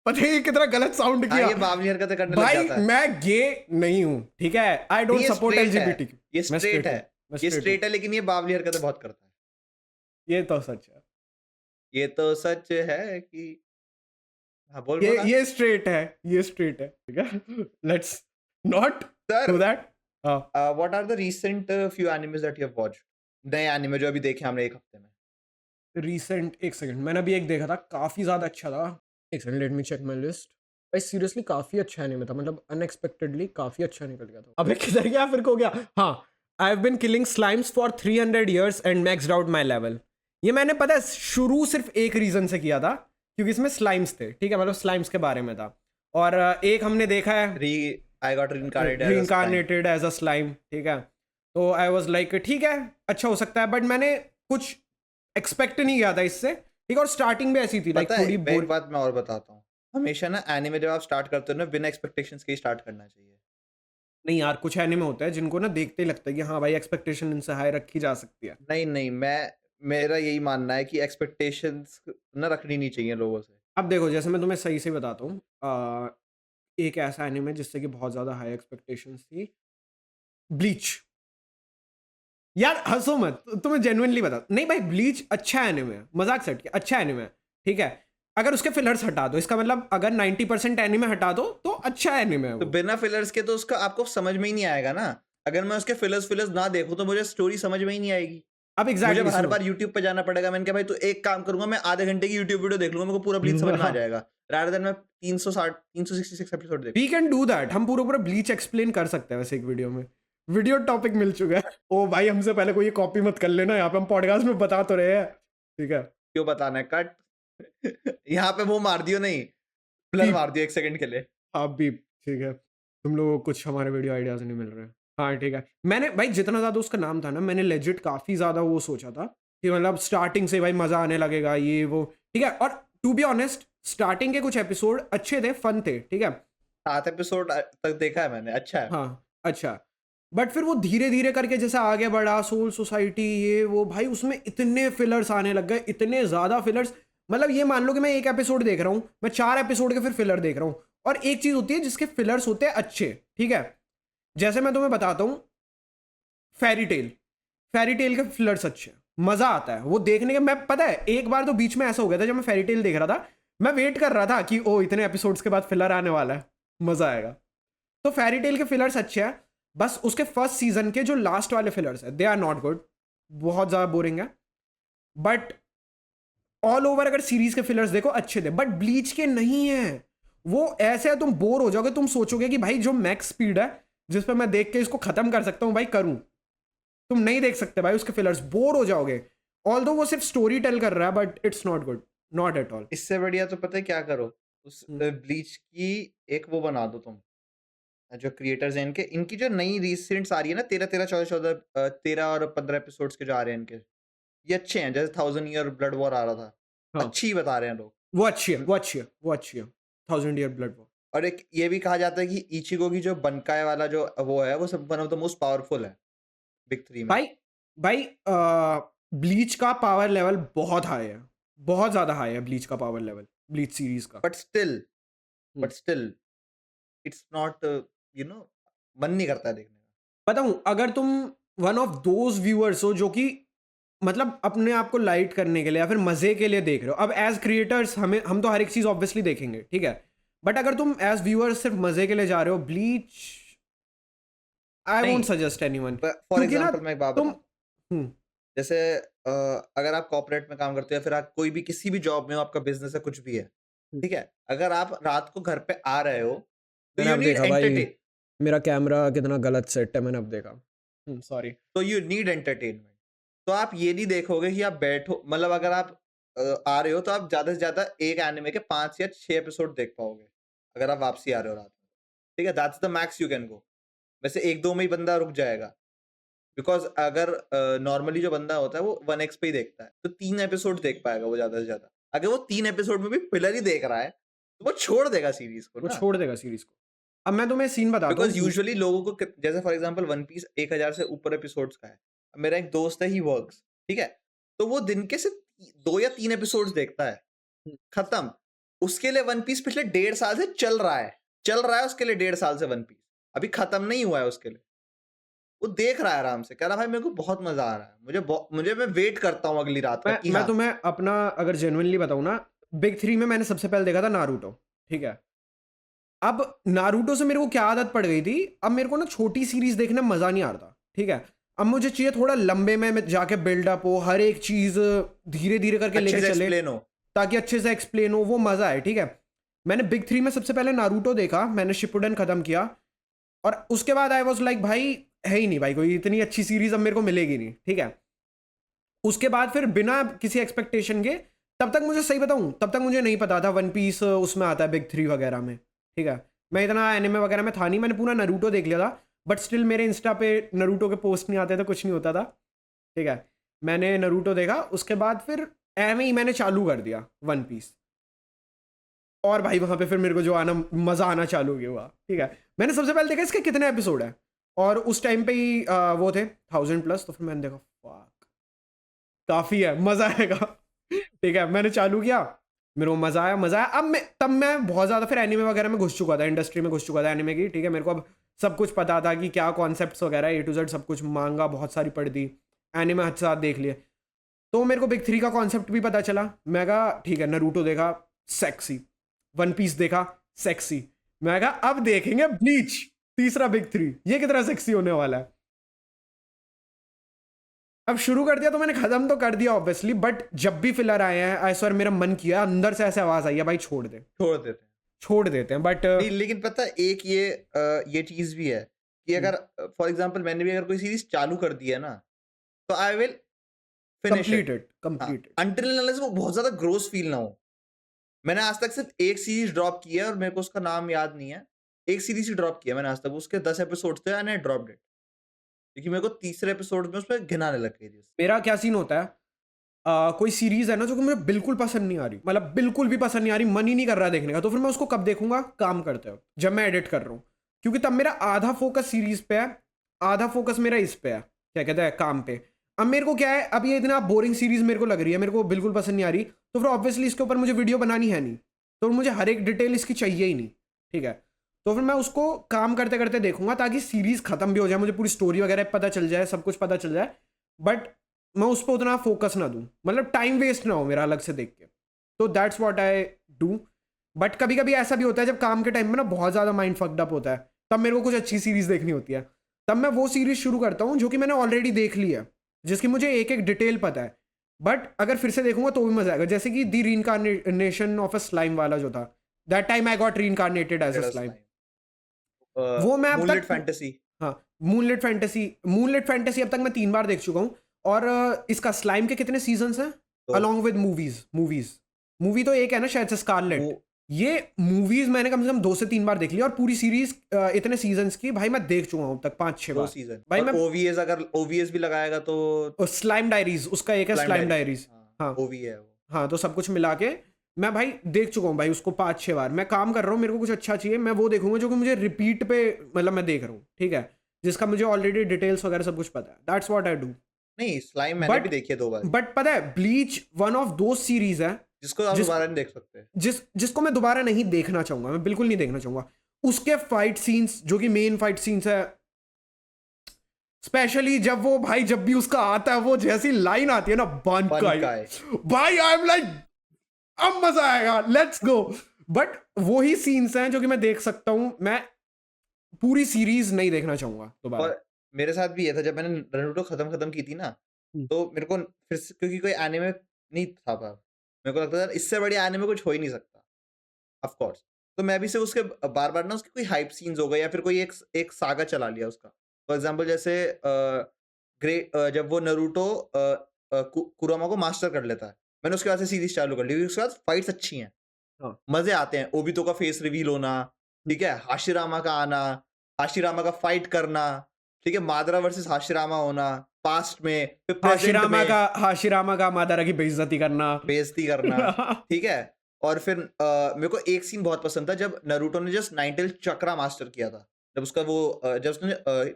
पता है ये कितना गलत साउंड हाँ, किया। ये बावली हरकतें करने लग भाई जाता है। मैं गे नहीं हूँ, ठीक है, आई डोंट ये सपोर्ट straight है। एलजीबीटी। ये मैं स्ट्रेट है, मैं ये straight स्ट्रेट है, लेकिन ये बावली हरकतें बहुत करता है। हूँ। ये तो सच है, ये तो सच है कि हाँ, बोल बोला। ये स्ट्रेट है, ये स्ट्रेट है, ठीक है। Let's not Sir, do that. हाँ, what are the recent few animes that you have watched? नए एनिमे जो अभी देखे हमने एक हफ्ते में। रिसेंट, एक सेकंड, मैंने अभी एक देखा था, काफी ज्यादा अच्छा था। एक second, let me check my list. भाई सीरियसली काफी अच्छा एनीमे था, मतलब अनएक्सपेक्टेडली काफी अच्छा निकल गया था। अबे किधर गया, फिर को गया। हाँ, I have been killing slimes for 300 years and maxed out my level. ये मैंने पता है शुरू सिर्फ एक रीजन से किया था, क्योंकि इसमें स्लाइम्स थे, ठीक है, मतलब स्लाइम्स के बारे में था। और एक हमने देखा है I got reincarnated as a slime. reincarnated as a slime, ठीक है। तो आई वाज लाइक ठीक है, अच्छा हो सकता है, बट मैंने कुछ एक्सपेक्ट नहीं किया था इससे, ठीक है। और स्टार्टिंग भी ऐसी थी, लाइक पता है, थोड़ी मैं एक बात मैं और बताता हूँ। हमेशा ना एनिमे जब आप स्टार्ट करते हो ना, बिना एक्सपेक्टेशंस के ही स्टार्ट करना चाहिए। नहीं यार, कुछ एनिमे होता है जिनको ना देखते ही लगता है कि हाँ भाई एक्सपेक्टेशन इनसे हाई रखी जा सकती है। नहीं, मेरा यही मानना है कि एक्सपेक्टेशंस ना रखनी नहीं चाहिए लोगों से। अब देखो, जैसे मैं तुम्हें सही से बताता हूँ, एक ऐसा एनिमे जिससे कि बहुत ज्यादा हाई एक्सपेक्टेशंस थी, ब्लीच। यार हंसो मत, तुम्हें जेन्युइनली बता, नहीं भाई ब्लीच अच्छा एनिमे है, मजाक सेट किया, अच्छा एनिमे है, ठीक है। अगर उसके फिलर्स हटा दो, इसका मतलब अगर 90% एनिमे हटा दो तो अच्छा एनिमे है तो वो। बिना फिलर्स के तो उसका आपको समझ में ही नहीं आएगा ना। अगर मैं उसके फिलर्स ना देखूं तो मुझे स्टोरी समझ में ही नहीं आएगी। अब मुझे एग्जैक्टली हर सुनो बार यूट्यूब पे जाना पड़ेगा। मैंने कहा भाई तू एक काम करूंगा, मैं आधे घंटे की यूट्यूब वीडियो देख लूंगा, मेरे को पूरा ब्लीच समझ में आ जाएगा, रादर देन मैं 366 एपिसोड वी देखूं। कैन डू दैट, हम पूरा पूरा ब्लीच एक्सप्लेन कर सकते हैं वैसे एक वीडियो में। वीडियो टॉपिक मिल चुका है। ओ भाई हमसे पहले कोई कॉपी मत कर लेना, यहाँ पे हम पॉडकास्ट में बता तो रहे हैं, ठीक है। क्यों बताना है, कट। यहाँ पे वो मार दियो, नहीं ब्लर पीप मार दियो 1 सेकंड के लिए। आप भी, ठीक है। तुम लोगों को कुछ हमारे वीडियो आइडियाज नहीं मिल रहे हैं। हाँ ठीक है, मैंने भाई जितना ज़्यादा उसका नाम था ना, मैंने लेजिट काफ़ी ज़्यादा वो सोचा था कि मतलब स्टार्टिंग से भाई मज़ा आने लगेगा ये वो, ठीक है। और टू बी ऑनेस्ट स्टार्टिंग के कुछ एपिसोड अच्छे थे, फन थे, ठीक है। 7 एपिसोड तक देखा है मैंने, अच्छा है। हाँ अच्छा, बट फिर वो धीरे धीरे करके जैसे आगे बढ़ा, सोल सोसाइटी ये वो, भाई उसमें इतने फिलर्स आने लग गए, इतने ज़्यादा फिलर्स। मतलब ये मान लो कि मैं एक एपिसोड देख रहा हूँ, मैं 4 एपिसोड के फिर फिलर देख रहा हूँ। और एक चीज़ होती है जिसके फिलर्स होते हैं अच्छे, ठीक है। जैसे मैं तुम्हें बताता हूँ, फेरी टेल, फेरी टेल के फिलर्स अच्छे हैं, मज़ा आता है वो देखने के। मैं पता है एक बार तो बीच में ऐसा हो गया था, जब मैं फेरी टेल देख रहा था, मैं वेट कर रहा था कि ओ इतने एपिसोड्स के बाद फिलर आने वाला है, मज़ा आएगा। तो फेरी टेल के फिलर्स अच्छे हैं, बस उसके फर्स्ट सीजन के जो लास्ट वाले फिलर्स हैं दे आर नॉट गुड, बहुत ज़्यादा बोरिंग है। बट ऑल ओवर अगर सीरीज के फिलर्स देखो अच्छे थे, बट ब्लीच के नहीं है। वो ऐसे है तुम बोर हो जाओगे, तुम सोचोगे कि भाई जो मैक्स स्पीड है जिस पे मैं देख के इसको खत्म कर सकता हूँ भाई करूँ, तुम नहीं देख सकते भाई उसके फिलर्स, बोर हो जाओगे। ऑल्दो वो सिर्फ स्टोरी टेल कर रहा है, but it's not good, not at all. इससे बढ़िया तो पता है क्या करो, उस ब्लीच की एक वो बना दो तुम, जो क्रिएटर्स हैं इनके, इनकी जो नई रिसेंट्स आ रही है ना, 13 और 15 एपिसोड्स के जो आ रहे हैं इनके, ये अच्छे हैं। जैसे 1000 ईयर ब्लड वॉर आ रहा था, हाँ अच्छी ही बता रहे हैं लोग। वो अच्छी है, वो अच्छी है, वो अच्छी है, 1000 ईयर ब्लड वॉर। और एक ये भी कहा जाता है कि इचिगो की जो बनकाय वाला जो वो है, वो सब one of the most powerful है बिग 3 में। भाई भाई ब्लीच का पावर लेवल बहुत हाई है, बहुत ज़्यादा हाई है ब्लीच का पावर लेवल, ब्लीच सीरीज का। But still hmm. It's not, you know, मन नहीं करता है देखने का। बताऊं, अगर तुम वन ऑफ दोज व्यूअर्स हो जो कि मतलब अपने आप को लाइट करने के लिए या फिर मजे के लिए देख रहे हो, अब एज क्रिएटर्स हम तो हर एक चीज ऑब्वियसली देखेंगे, ठीक है। बट अगर तुम एज व्यूअर्स सिर्फ मजे के लिए जा रहे हो, ब्लीच आई नहीं, वोंट सजेस्ट एनीवन, फॉर क्योंकि ना एग्जांपल मैं एक बात तुम बताऊं, जैसे अगर आप कॉर्पोरेट में काम करते हो या फिर आप कोई भी किसी भी जॉब में हो, आपका बिजनेस है, कुछ भी है, ठीक है, अगर आप रात को घर पे आ रहे हो तो मैंने यू अब नीड देखा भाई एंटरटेन, मेरा कैमरा कितना गलत सेट है, मैंने अब देखा, सॉरी। तो यू नीड एंटरटेनमेंट। तो आप ये नहीं देखोगे कि आप बैठो, मतलब अगर आप आ रहे हो तो आप ज्यादा से ज्यादा एक एनिमे के 5 या 6 एपिसोड देख पाओगे अगर आप वापसी आ रहे हो रात में, ठीक है, that's the max you can go. वैसे 1-2 में ही बंदा रुक जाएगा, बिकॉज अगर नॉर्मली जो बंदा होता है वो 1x पे ही देखता है, तो 3 एपिसोड देख पाएगा वो ज्यादा से ज्यादा। अगर वो 3 एपिसोड में भी फिलर ही देख रहा है तो वो छोड़ देगा सीरीज को वो ना। छोड़ देगा सीरीज को। अब मैं तुम्हें सीन बताता बिकॉज हूँ। यूजुअली लोगों को जैसे फॉर एग्जांपल वन पीस 1000 से ऊपर एपिसोड्स का है। अब मेरा एक दोस्त है, ही वर्क्स, ठीक है, तो वो दिन के सिर्फ 2 या 3 एपिसोड्स देखता है, खत्म। उसके लिए वन पीस पिछले 1.5 साल से चल रहा है उसके लिए 1.5 साल से वन पीस, अभी खत्म नहीं हुआ है उसके लिए। वो देख रहा है आराम से, कह रहा भाई मेरे को बहुत मजा आ रहा है, मुझे मैं वेट करता हूँ अगली रात का कि मैं हाँ। तुम्हें अपना अगर जेन्युइनली बताऊँ ना, बिग 3 में मैंने सबसे पहले देखा था नारुतो, ठीक है। अब नारुतो से मेरे को क्या आदत पड़ गई थी, अब मेरे को ना छोटी सीरीज देखने में मजा नहीं आता, ठीक है। अब मुझे चाहिए थोड़ा लंबे में जाके बिल्डअप हो, हर एक चीज धीरे धीरे करके अच्छे लेके से चले, एक्सप्लेन हो। ताकि अच्छे से एक्सप्लेन हो, वो मजा है, ठीक है। मैंने बिग 3 में सबसे पहले नारुतो देखा, मैंने शिपुडन खत्म किया, और उसके बाद आई वॉज लाइक भाई है ही नहीं भाई कोई इतनी अच्छी सीरीज अब मेरे को मिलेगी नहीं, ठीक है। उसके बाद फिर बिना किसी एक्सपेक्टेशन के, तब तक मुझे सही बताऊं, तब तक मुझे नहीं पता था वन पीस उसमें आता है बिग 3 वगैरह में, ठीक है। मैं इतना एनिमे वगैरह में था नहीं, मैंने पूरा नरूटो देख लिया था, बट स्टिल मेरे इंस्टा पे नरूटो के पोस्ट नहीं आते थे, कुछ नहीं होता था, ठीक है। मैंने नरूटो देखा, उसके बाद फिर एवे ही मैंने चालू कर दिया वन पीस, और भाई वहाँ पे फिर मेरे को जो आना मज़ा आना चालू हो हुआ, ठीक है। मैंने सबसे पहले देखा इसके कितने एपिसोड है, और उस टाइम पे ही वो थे 1000+, तो फिर मैंने देखा फक काफ़ी है, मज़ा आएगा, ठीक है। मैंने चालू किया, मेरे को मज़ा आया। अब मैं बहुत ज़्यादा फिर एनिमे वगैरह में घुस चुका था, इंडस्ट्री में घुस चुका था एनिमे की, ठीक है। मेरे को अब सब कुछ पता था कि क्या कॉन्सेप्ट्स वगैरह A to Z सब कुछ, मांगा बहुत सारी पढ़ दी, एनिमे हद साथ देख लिए, तो मेरे को बिग 3 का कॉन्सेप्ट भी पता चला। मैं कहा ठीक है, नारुतो देखा सेक्सी, वन पीस देखा सेक्सी, मैं कहा अब देखेंगे ब्लीच, तीसरा बिग 3 ये कितना सेक्सी होने वाला है। अब शुरू कर दिया तो मैंने खत्म तो कर दिया ऑब्वियसली, बट जब भी फिलर आए हैं ऐसा मेरा मन किया, अंदर से ऐसे आवाज आई है भाई छोड़ दे, छोड़ देते हैं। छोड़ देते हैं, बट नहीं, लेकिन पता है एक ये चीज भी है कि अगर फॉर एग्जांपल मैंने भी अगर कोई सीरीज चालू कर दी है ना, तो I will finish it. Completed completed until unless वो बहुत ज्यादा ग्रोस फील ना हो। मैंने आज तक सिर्फ एक सीरीज ड्रॉप की है और मेरे को उसका नाम याद नहीं है। एक सीरीज ही ड्रॉप किया मैंने आज तक, उसके 10 एपिसोड थे एंड आई ड्रॉप्ड इट, क्योंकि मेरे को तीसरे एपिसोड में उसमें घिन आने लग गई थी। मेरा क्या सीन होता है, कोई सीरीज है ना जो कि मुझे बिल्कुल पसंद नहीं आ रही, मतलब बिल्कुल भी पसंद नहीं आ रही, मन ही नहीं कर रहा देखने का, तो फिर मैं उसको कब देखूंगा, काम करते हो जब मैं एडिट कर रहा हूँ, क्योंकि तब मेरा आधा फोकस सीरीज पे है, आधा फोकस मेरा इस पे है, क्या कहते हैं, काम पे। अब मेरे को क्या है, अब ये इतना बोरिंग सीरीज मेरे को लग रही है, मेरे को बिल्कुल पसंद नहीं आ रही, तो फिर ऑब्वियसली इसके ऊपर मुझे वीडियो बनानी है नहीं, तो मुझे हर एक डिटेल इसकी चाहिए ही नहीं, ठीक है। तो फिर मैं उसको काम करते करते देखूंगा ताकि सीरीज खत्म भी हो जाए, मुझे पूरी स्टोरी वगैरह पता चल जाए, सब कुछ पता चल जाए, बट मैं उस पर उतना फोकस ना दूं, मतलब टाइम वेस्ट ना हो मेरा अलग से देख के। तो that's what I do. But कभी कभी ऐसा भी होता है जब काम के टाइम में ना बहुत ज़्यादा माइंड फक्ड अप होता है, तब मेरे को कुछ अच्छी सीरीज देखनी होती है, तब मैं वो सीरीज शुरू करता हूँ जो कि मैंने ऑलरेडी देख ली है, जिसकी मुझे एक एक डिटेल पता है, बट अगर फिर से देखूंगा तो भी मजा आएगा। जैसे कि the reincarnation of a slime वाला जो था, that time I got reincarnated as a slime, वो मैं अब मूनलिट तक, फैंटेसी। हाँ मूनलिट फैंटेसी अब तक मैं 3 बार देख चुका हूँ। और इसका स्लाइम के कितने सीजन्स हैं, तो अलॉन्ग विद मूवी तो एक है ना शायद से, स्कारलेट। वो ये मूवीज मैंने कम से कम 2 से 3 बार देख ली, और पूरी सीरीज इतने सीजन्स की भाई मैं देख चुका हूँ अब तक 5-6 दो बार सीजन भाई और मैं। ओवीएस, अगर ओवीएस भी लगाएगा तो स्लाइम डायरीज उसका एक है, स्लाइम डायरीज, हाँ ओवी है वो। हाँ, तो सब कुछ मिला के मैं भाई देख चुका हूँ भाई उसको 5-6 बार। मैं काम कर रहा हूँ, मेरे को कुछ अच्छा चाहिए, मैं वो देखूंगा जो कि मुझे रिपीट पे, मतलब मैं देख रहा हूँ, ठीक है, जिसका मुझे ऑलरेडी डिटेल्स वगैरह सब कुछ पता है। That's what I do. नहीं, स्लाइम मैंने भी देखी है 2 बार, बट पता है ब्लीच वन ऑफ दो सीरीज है जिसको आप दोबारा नहीं देख सकते। जिसको मैं दोबारा नहीं देखना चाहूंगा, मैं बिल्कुल नहीं देखना चाहूंगा। उसके फाइट सीन्स जो कि मेन फाइट सीन्स है, स्पेशली जब वो भाई, जब भी उसका आता है वो जैसी लाइन आती है ना, Bankai। भाई आई एम लाइक अब मजा आएगा, लेट्स गो। बट वो ही सीन्स हैं जो कि मैं देख सकता हूं, मैं पूरी सीरीज नहीं देखना चाहूंगा दोबारा। और मेरे साथ भी ये था, जब मैंने नारुतो खत्म की थी ना, तो मेरे को फिर से, क्योंकि कोई एनिमे नहीं था पर मेरे को लगता था इससे बढ़िया एनिमे कुछ हो ही नहीं सकता, ऑफ कोर्स। तो मैं भी सिर्फ उसके बार-बार ना उसके कोई हाइप सीन्स हो गए या फिर कोई एक सागा चला लिया उसका। फॉर एग्जांपल जैसे जब वो नारुतो कुरामा को मास्टर कर लेता है, मैंने उसके बाद से सीरीज चालू कर ली, क्योंकि उसके बाद फाइट्स अच्छी हैं, हाँ। मजे आते हैं। ओबितो का फेस रिवील होना, ठीक है, हाशिरामा का आना, हाशिरामा का फाइट करना, ठीक है, मादरा वर्सेस हाशिरामा होना पास्ट में, फिर प्रेजेंट में हाशिरामा का मादारा की बेइज्जती करना, बेइज्जती करना, ठीक है। और फिर मेरे को एक सीन बहुत पसंद था जब नारुतो ने जस्ट नाइन टेल चक्रा मास्टर किया था, जब उसका वो जब उसने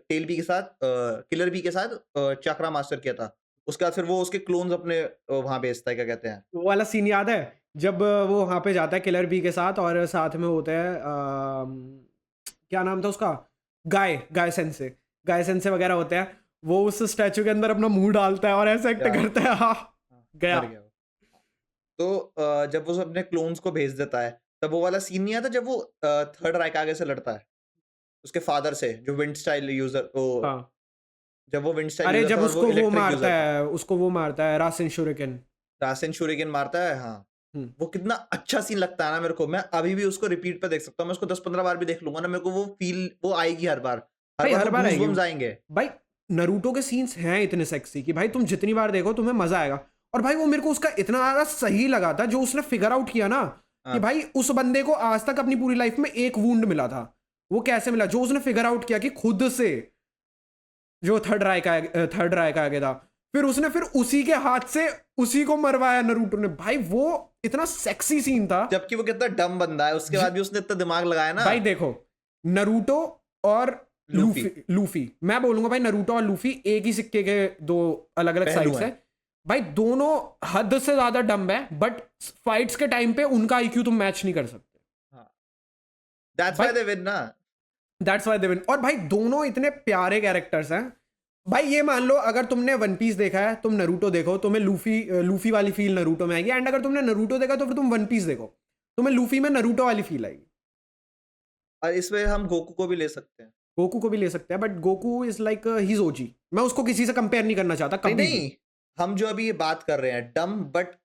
टेल बी के साथ किलर बी के साथ चक्रा मास्टर किया था, उसके बाद फिर वो उसके क्लोन्स अपने वहां भेजता है, क्या कहते हैं, वो वाला सीन याद है जब वो वहां पे जाता है किलर बी के साथ, और साथ में होता है क्या नाम था उसका, गाय सेंसे वगैरह होते हैं, वो उस स्टैचू के अंदर अपना मुंह डालता है और ऐसा एक्ट करता है, हाँ गया। मर गया वो। तो जब वो अपने क्लोन्स को भेज देता है, तब वो वाला सीन नहीं आता जब वो थर्ड राइकागे से लड़ता है उसके फादर से, जो विंड स्टाइल यूजर, वो हाँ जब वो विंड स्टाइल अरे यूजर जब था और उसको वो वो इलेक्ट्रिक मारता यूजर था, है, उसको वो मारता है रासेन शुरिकन, रासेन शूरिकेन मारता है, हाँ। वो कितना अच्छा सीन लगता है ना मेरे को, मैं अभी भी उसको रिपीट पे देख सकता हूँ, मैं उसको 10-15 बार भी देख लूंगा ना, मेरे को वो फील वो आएगी हर बार, भाई हर बार आएगी गूज़बम्स आएंगे। भाई। नरूटो के सीन्स हैं इतने सेक्सी कि भाई तुम जितनी बार देखो तुम्हें मजा आएगा। और भाई वो मेरे को उसका इतना ज्यादा सही लगा था जो उसने फिगर आउट किया ना, कि हाँ। भाई उस बंदे को आज तक अपनी पूरी लाइफ में एक वुंड मिला था, वो कैसे मिला, जो उसने फिगर आउट किया कि खुद से, जो थर्ड राय का आगे था, फिर उसने फिर उसी के हाथ से उसी को मरवाया नरूटो ने। भाई वो इतना सेक्सी सीन था, जबकि वो कितना डम बंदा है, उसके बाद भी उसने इतना दिमाग लगाया ना। भाई देखो नरूटो और लूफी मैं बोलूंगा भाई, नरूटो और लूफी एक ही सिक्के के दो अलग अलग पहलू साइड्स हैं। है भाई, दोनों हद से ज्यादा डम है, बट फाइट्स के टाइम पे उनका आईक्यू तुम मैच नहीं कर सकते। दैट्स व्हाई दे विन ना। That's why they win. और भाई दोनों इतने प्यारे कैरेक्टर्स हैं भाई। ये मान लो अगर तुमने वन पीस देखा है, तुम नरूटो देखो, तुम्हें लूफी वाली फील नरूटो में आएगी, एंड अगर तुमने नरूटो देखा तो फिर तुम वन पीस देखो, तुम्हें लूफी में नरूटो वाली फील आएगी। और इसमें हम गोकू को भी ले सकते हैं। गोकू को भी ले सकते हैं, but Goku is like he is OG. मैं उसको किसी से कंपेयर नहीं करना चाहता नहीं कभी भी। नहीं, हम जो अभी ये बात कर रहे हैं डम but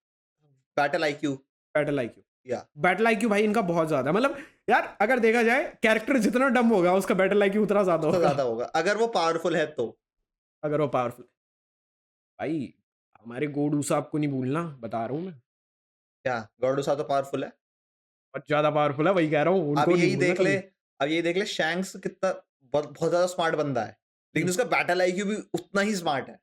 battle IQ. Battle IQ, या बैटल आईक्यू भाई इनका बहुत ज्यादा है। मतलब यार अगर देखा जाए कैरेक्टर जितना डम होगा उसका बैटल आईक्यू उतना ज्यादा तो होगा। ज्यादा होगा अगर वो पावरफुल है तो। अगर वो पावरफुल भाई, हमारे गोडू साहब को नहीं भूलना, बता रहा हूँ मैं। क्या गॉडो सा तो पावरफुल है। बहुत ज्यादा पावरफुल है, वही कह रहा हूँ, अब उनको नहीं यही भूलना देख ले, कभी। अब यही देख ले शैंक्स कितना बहुत ज्यादा स्मार्ट बंदा है, लेकिन उसका बैटल आईक्यू भी उतना ही स्मार्ट है।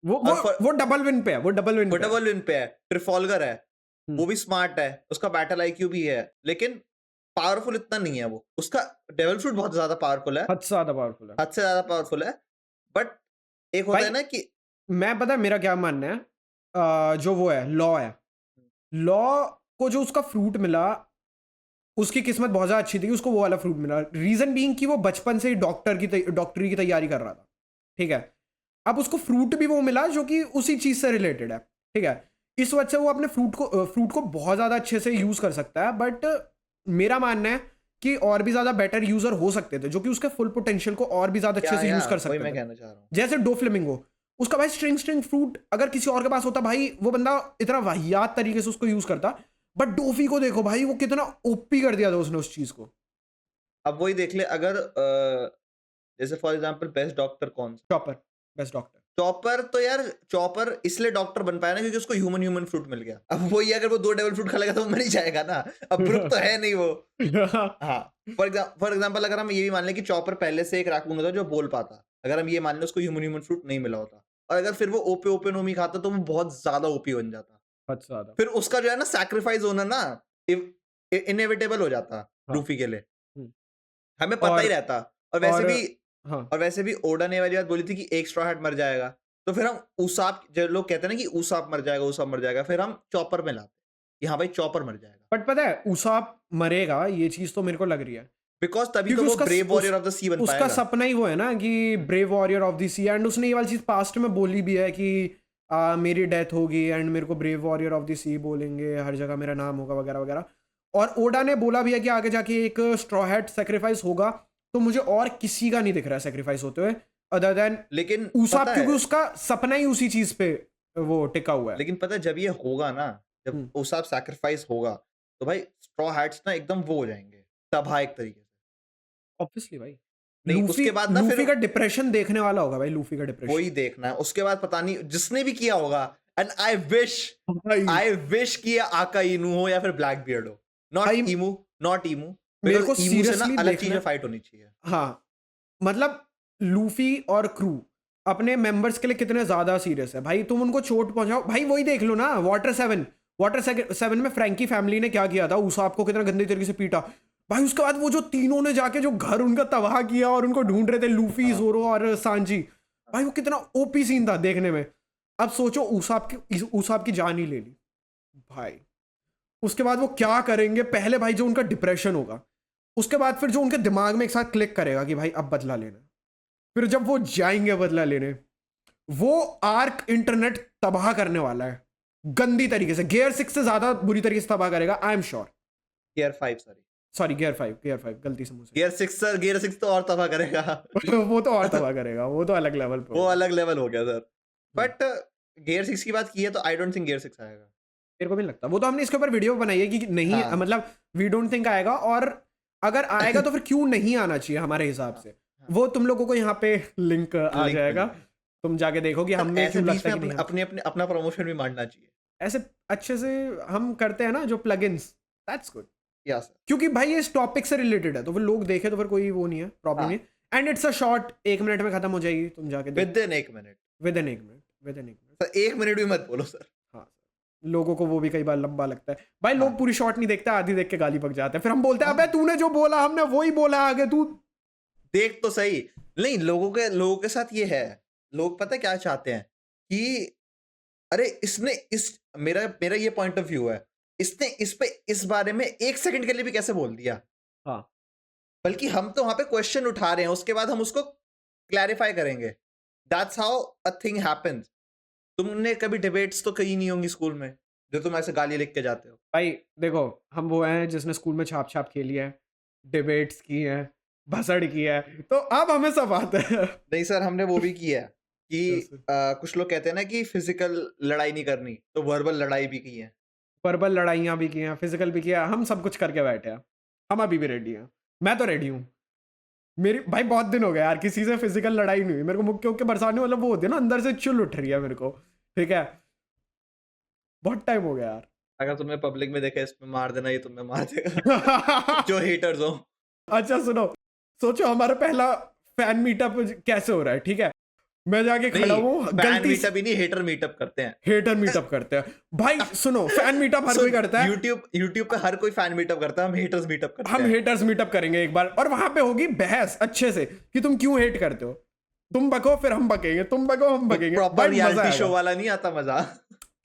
वो वो और वो डबल विन पे है, वो डबल विन पे है। डबल विन पे है। ट्रिफॉल्गर है, हम्म, वो भी स्मार्ट है, उसका बैटल आईक्यू भी है, लेकिन पावरफुल इतना नहीं है वो। उसका डेविल फ्रूट बहुत ज्यादा पावरफुल है, हद से ज्यादा पावरफुल है हद से ज्यादा पावरफुल है। बट एक होता है भाई। ना कि मैं पता है मेरा क्या मानना है, जो वो है लॉ है, लॉ को जो उसका फ्रूट मिला, उसकी किस्मत बहुत ज्यादा अच्छी थी कि उसको वो वाला फ्रूट मिला। रीजन बीइंग कि वो बचपन से ही डॉक्टरी की तैयारी कर रहा था, ठीक है। अब उसको फ्रूट भी वो मिला जो कि उसी चीज से रिलेटेड है, ठीक है। इस वजह से वो अपने फ्रूट को बहुत ज्यादा अच्छे से यूज कर सकता है। बट मेरा मानना है कि और भी ज्यादा बेटर यूजर हो सकते थे जो कि उसके फुल पोटेंशियल को और भी ज्यादा अच्छे या से यूज कर वही सकते मैं थे। कहना चाह रहा हूँ। जैसे डोफ्लेमिंगो, उसका भाई स्ट्रिंग फ्रूट अगर किसी और के पास होता भाई, वो बंदा इतना वाहियात तरीके से उसको यूज करता। बट डोफी को देखो भाई, वो कितना ओपी कर दिया था उसने उस चीज को। अब वही देख ले, अगर जैसे फॉर एग्जांपल बेस्ट डॉक्टर कौन सा। Chopper, best doctor. चॉपर तो यार, चॉपर इसलिए डॉक्टर बन पाया ना क्योंकि उसको ह्यूमन ह्यूमन फ्रूट मिल गया। अब वही अगर वो 2 डेविल फ्रूट खा लेगा तो वो मर ही जाएगा ना। अब ब्रुक तो है नहीं वो। हाँ, फॉर एग्जांपल अगर हम ये भी मान लें कि चॉपर पहले से एक रैकून होता जो बोल पाता, अगर हम ये मान लें उसको ह्यूमन ह्यूमन फ्रूट नहीं मिला होता, और अगर फिर वो ओपे ओपे नोमी खाता तो वो बहुत ज्यादा ओपी बन जाता। बहुत ज्यादा। फिर उसका जो है ना सैक्रिफाइस होना ना इनएविटेबल हो जाता हाँ। लूफी के लिए। हम्म। हमें पता ही और रहता। और वैसे और भी हाँ, और वैसे भी ओडा ने ये वाली बात बोली थी कि एक स्ट्रॉ हैट मर जाएगा, तो फिर हम उसाप, जो लोग कहते हैं ना कि उसाप मर जाएगा, उसाप मर जाएगा, फिर हम चॉपर में लाते कि हाँ भाई चॉपर मर जाएगा, बट पता है उसाप मरेगा, ये चीज तो मेरे को लग रही है। बिकॉज तभी तो क्योंकि वो brave warrior of the sea बन उसका पाएगा। सपना ही वो है ना कि brave warrior of the sea. And उसने ये वाली चीज पास्ट में बोली भी है कि मेरी डेथ होगी एंड मेरे को ब्रेव वॉरियर ऑफ द सी बोलेंगे, हर जगह मेरा नाम होगा वगैरह वगैरह। और ओडा ने बोला भी है कि आगे जाके एक स्ट्रॉ हैट सेक्रीफाइस होगा। तो मुझे और किसी का नहीं दिख रहा है सेक्रीफाइस होते हुए अदर देन लेकिन उसाप, पता क्योंकि है, उसका सपना ही उसी चीज पे वो टिका हुआ है। लेकिन पता है जब ये होगा ना, जब हम्म, उसाप सैक्रिफाइस होगा, तो भाई स्ट्रॉ हैट्स ना एकदम वो हो जाएंगे, तबाह एक तरीके से। ऑब्वियसली भाई। नहीं लूफी उसके बाद ना फिर लूफी का डिप्रेशन देखने वाला होगा भाई, लूफी का डिप्रेशन वही देखना है। उसके बाद पता नहीं जिसने भी किया होगा, एंड भाई। आई विश कि ये आका इनू हो या फिर ब्लैक बियर्ड हो, भाई नॉट इमू, मेरे को बिकॉज इमू से ना सीरियसली अलग चीज देखना में फाइट होनी चाहिए। हाँ, मतलब लूफी और क्रू अपने मेंबर्स के लिए कितने ज्यादा सीरियस है भाई। तुम उनको चोट पहुंचाओ भाई, वही देख लो ना वाटर 7 में फ्रैंकी फैमिली ने क्या किया था, उसाप को कितना गंदे तरीके से पीटा भाई। उसके बाद वो जो तीनों ने जाके जो घर उनका तबाह किया और उनको ढूंढ रहे थे, लूफी, हाँ, जोरो और सांजी, भाई वो कितना ओपी सीन था देखने में। अब सोचो उसाप की जान ही ले ली भाई। उसके बाद वो क्या करेंगे, पहले भाई जो उनका डिप्रेशन होगा, उसके बाद फिर जो उनके दिमाग में एक साथ क्लिक करेगा कि भाई अब बदला लेना, फिर जब वो जाएंगे बदला लेने, वो आर्क इंटरनेट तबाह करने वाला है गंदी तरीके से। गियर 6 से ज्यादा बुरी तरीके से तबाह करेगा, I am sure. Gear 5 sorry gear 5 गलती से मुझसे। गियर 6 तो और तबाह करेगा। वो तो और तबाह करेगा, वो तो अलग लेवल पे वो होगा। अलग लेवल हो गया सर। बट गियर 6 की बात की है तो आई डोंट थिंक गियर 6 आएगा। मेरे को भी नहीं लगता। वो तो हमने इसके ऊपर वीडियो बनाई है कि नहीं, हाँ, मतलब वी डोंट थिंक आएगा। और अगर आएगा तो फिर क्यों नहीं आना चाहिए हमारे हिसाब से, हाँ, वो तुम लोगों को यहाँ पे लिंक आ लिंक जाएगा, मिल जाएगा। तुम जाके देखोगे सर हमें ऐसे क्यों बीच लगता में है कि नहीं। अपने अपने अपना प्रमोशन भी मांगना चाहिए। ऐसे अच्छे से हम करते हैं ना जो प्लगइन्स, दैट्स गुड। या सर। क्योंकि भाई ये इस टॉपिक से रिलेटेड है तो फिर लोग देखे तो फिर कोई वो नहीं है, प्रॉब्लम हाँ, नहीं है। And it's a short, 1 minute में खत्म हो जाएगी, तुम जाके with in 1 minute. With in 1 minute, with in 1 minute. Sir 1 minute भी मत बोलो सर। हाँ, लोगों को वो भी कई बार लंबा लगता है भाई। लोग हाँ, पूरी शॉर्ट नहीं देखते, आधी देख के गाली पक जाते हैं, फिर हम बोलते हैं अबे तूने जो बोला हमने वही बोला आगे, तू देख तो सही। नहीं, लोगों के साथ ये है, लोग पता है क्या चाहते हैं कि अरे इसने इस मेरा मेरा ये पॉइंट ऑफ व्यू है, इसने इस पे इस बारे में 1 सेकंड के लिए भी कैसे बोल दिया। हाँ, बल्कि हम तो वहां पे क्वेश्चन उठा रहे हैं, उसके बाद हम उसको क्लैरिफाई करेंगे। That's how a thing happens. तुमने कभी डिबेट्स तो कही नहीं होंगी स्कूल में जो तुम ऐसे गाली लिख के जाते हो। भाई देखो हम वो हैं जिसने स्कूल में छाप छाप खेली है, डिबेट्स की हैं, भसड़ किया है, तो अब हमें सब आता है। नहीं सर, हमने वो भी किया है कि जैसे कुछ लोग कहते हैं ना कि फिजिकल लड़ाई नहीं करनी, तो वर्बल लड़ाई भी की है। वर्बल लड़ाइयाँ भी की हैं, फिजिकल भी किया, हम सब कुछ करके बैठे हैं। हम अभी भी रेडी हैं, मैं तो रेडी हूँ। मेरी भाई बहुत दिन हो गए यार किसी से फिजिकल लड़ाई नहीं हुई। मेरे को मुक्के उक्के बरसाने मतलब वो होती है ना, अंदर से चुल उठ रही है मेरे को, ठीक है, बहुत टाइम हो गया अगर तुमने पब्लिक में देखा इसमें मार देना, ये तुम्हें मार देगा यार। जो हेटर्स हो। अच्छा सुनो, सोचो हमारा पहला फैन मीटअप कैसे हो रहा है, ठीक है, मैं जाके खड़ा नहीं, हूँ फैन गलती से, मीटअप ही नहीं, हेटर मीटअप करते हैं। हेटर मीटअप करते हैं भाई। सुनो, फैन मीटअप हर कोई करता है, यूट्यूब पे हर कोई फैन मीटअप करता है, हम हेटर्स मीटअप करते हम हैं। हेटर्स मीटअप करेंगे एक बार, और वहां पे होगी बहस अच्छे से कि तुम क्यों हेट करते हो, तुम बको फिर हम बकेंगे, तुम बको हम बकेंगे, प्रॉपर भाई मजा रियलिटी शो आएगा वाला नहीं आता मजा।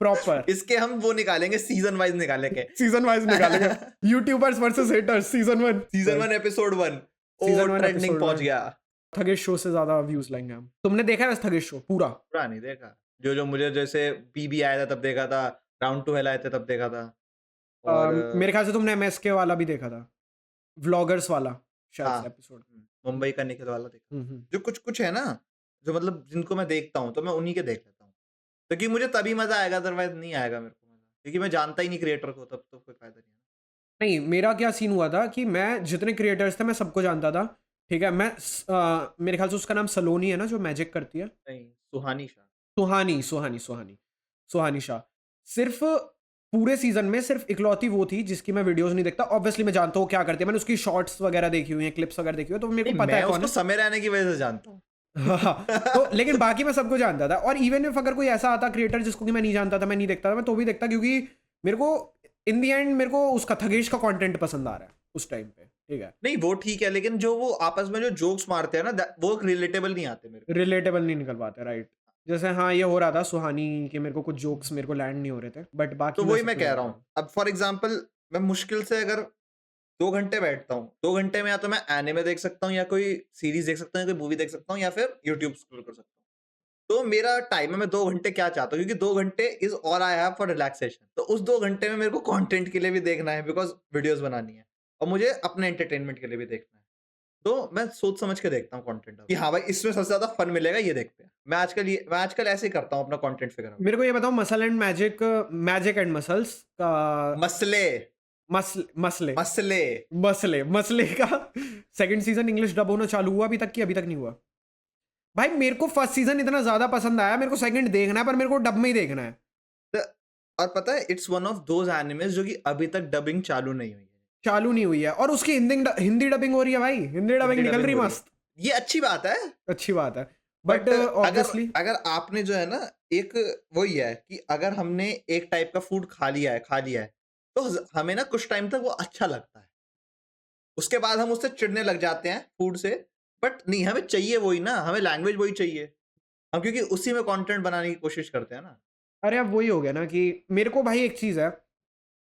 प्रॉपर इसके हम वो निकालेंगे, सीजन वाइज निकालेंगे। सीजन वाइज निकालेंगे। YouTubers versus haters season 1, season 1 episode 1 ओ सीजन 1 ट्रेंडिंग एपिसोड पहुंच 1। गया। थगेश शो से ज्यादा व्यूज लाएंगे हम। तुमने देखा है वैसे थगेश शो पूरा? पूरा नहीं देखा, जो जो मुझे जैसे बीबी आया था तब देखा था, राउंड 2 हेल आए थे तब देखा था। और मेरे ख्याल से तुमने एमएसके वाला भी देखा था, व्लॉगर्स वाला शायद हाँ, से एपिसोड। मुंबई का निखिल वाला देखा। हम्म। जो कुछ कुछ है ना, जो मतलब जिनको मैं देखता हूँ तो मैं उन्हीं के देख लेता हूँ, क्योंकि मुझे तभी मजा आएगा, अदरवाइज नहीं आएगा मेरे को मजा, क्योंकि मैं जानता ही नहीं क्रिएटर को, तब तो कोई फायदा नहीं है। नहीं, मेरा क्या सीन हुआ था कि मैं जितने क्रिएटर्स थे मैं सबको जानता था, ठीक है, मेरे ख्याल से उसका नाम सलोनी है ना जो मैजिक करती है, नहीं, सुहानी शाह। सुहानी सुहानी सुहानी सुहानी शाह। सिर्फ पूरे सीजन में सिर्फ इकलौती वो थी जिसकी मैं वीडियोस नहीं देखता। ऑब्वियसली मैं जानता हूँ क्या करती है, मैंने उसकी शॉर्ट्स वगैरह देखी हुई हैं, क्लिप्स वगैरह देखी हुई है, तो मेरे नहीं, को पता मैं है कौन उसको है। समय रहने की वजह से जानता हूँ। हाँ, तो लेकिन बाकी मैं सबको जानता था, और इवन इफ अगर कोई ऐसा आता क्रिएटर जिसको कि मैं नहीं जानता था, मैं नहीं देखता था, मैं तो भी देखता, क्योंकि मेरे को इन दी एंड मेरे को उसका थगेश का कंटेंट पसंद आ रहा है उस टाइम पे, ठीक है, नहीं वो ठीक है, लेकिन जो वो आपस में जो जोक्स मारते हैं ना, वो रिलेटेबल नहीं आते मेरे को। रिलेटेबल नहीं निकल पाते, राइट। जैसे हाँ ये हो रहा था सुहानी के, मेरे को कुछ जोक्स मेरे को लैंड नहीं हो रहे थे, बट तो बाकी मैं वही मैं सबको कह रहा जानता हूँ, था। अब फॉर एग्जाम्पल मैं मुश्किल से अगर 2 घंटे बैठता हूँ, 2 घंटे में या तो मैं एनिमे देख सकता हूँ, या कोई सीरीज देख सकता हूँ, या कोई मूवी देख सकता हूँ, या फिर यूट्यूब स्क्रॉल कर सकता हूँ। तो मेरा टाइम है, मैं 2 घंटे क्या चाहता हूँ, क्योंकि 2 घंटे is all I have for relaxation. तो उस 2 घंटे में मेरे को कंटेंट के लिए भी देखना है, बिकॉज वीडियोस बनानी है, और मुझे अपने एंटरटेनमेंट के लिए भी देखना है। तो मैं सोच समझ के देखता हूँ कंटेंट कि हाँ भाई इसमें सबसे ज्यादा फन मिलेगा, ये देखते हैं। मैं आजकल ऐसे ही करता हूँ अपना कंटेंट फिगर आउट। मेरे को ये बताओ, muscle and magic, magic and muscles का मसले मसले मसले मसले मसले का सेकंड सीजन इंग्लिश डब होना चालू हुआ अभी तक, कि अभी तक नहीं हुआ? भाई मेरे को फर्स्ट सीजन इतना ज्यादा पसंद आया, मेरे को सेकंड देखना है, पर मेरे को डब में ही देखना है। और पता है, it's one of those animes जो कि अभी तक डबिंग चालू नहीं हुई है। चालू नहीं हुई है, और उसकी हिंदी डबिंग हो रही है भाई, हिंदी डबिंग हिंदी निकल dubbing रही हो रही है। मस्त, ये अच्छी बात है, अच्छी बात है, बट बट ऑब्वियसली अगर आपने जो है ना, एक वही है कि अगर हमने एक टाइप का फूड खा लिया है, तो हमें ना कुछ टाइम तक वो अच्छा लगता है, उसके बाद हम उससे चिढ़ने लग जाते हैं फूड से। बट नहीं, हमें चाहिए वही ना, हमें लैंग्वेज वही चाहिए, हम क्योंकि उसी में कंटेंट बनाने की कोशिश करते हैं ना। अरे अब वही हो गया ना कि मेरे को भाई एक चीज है,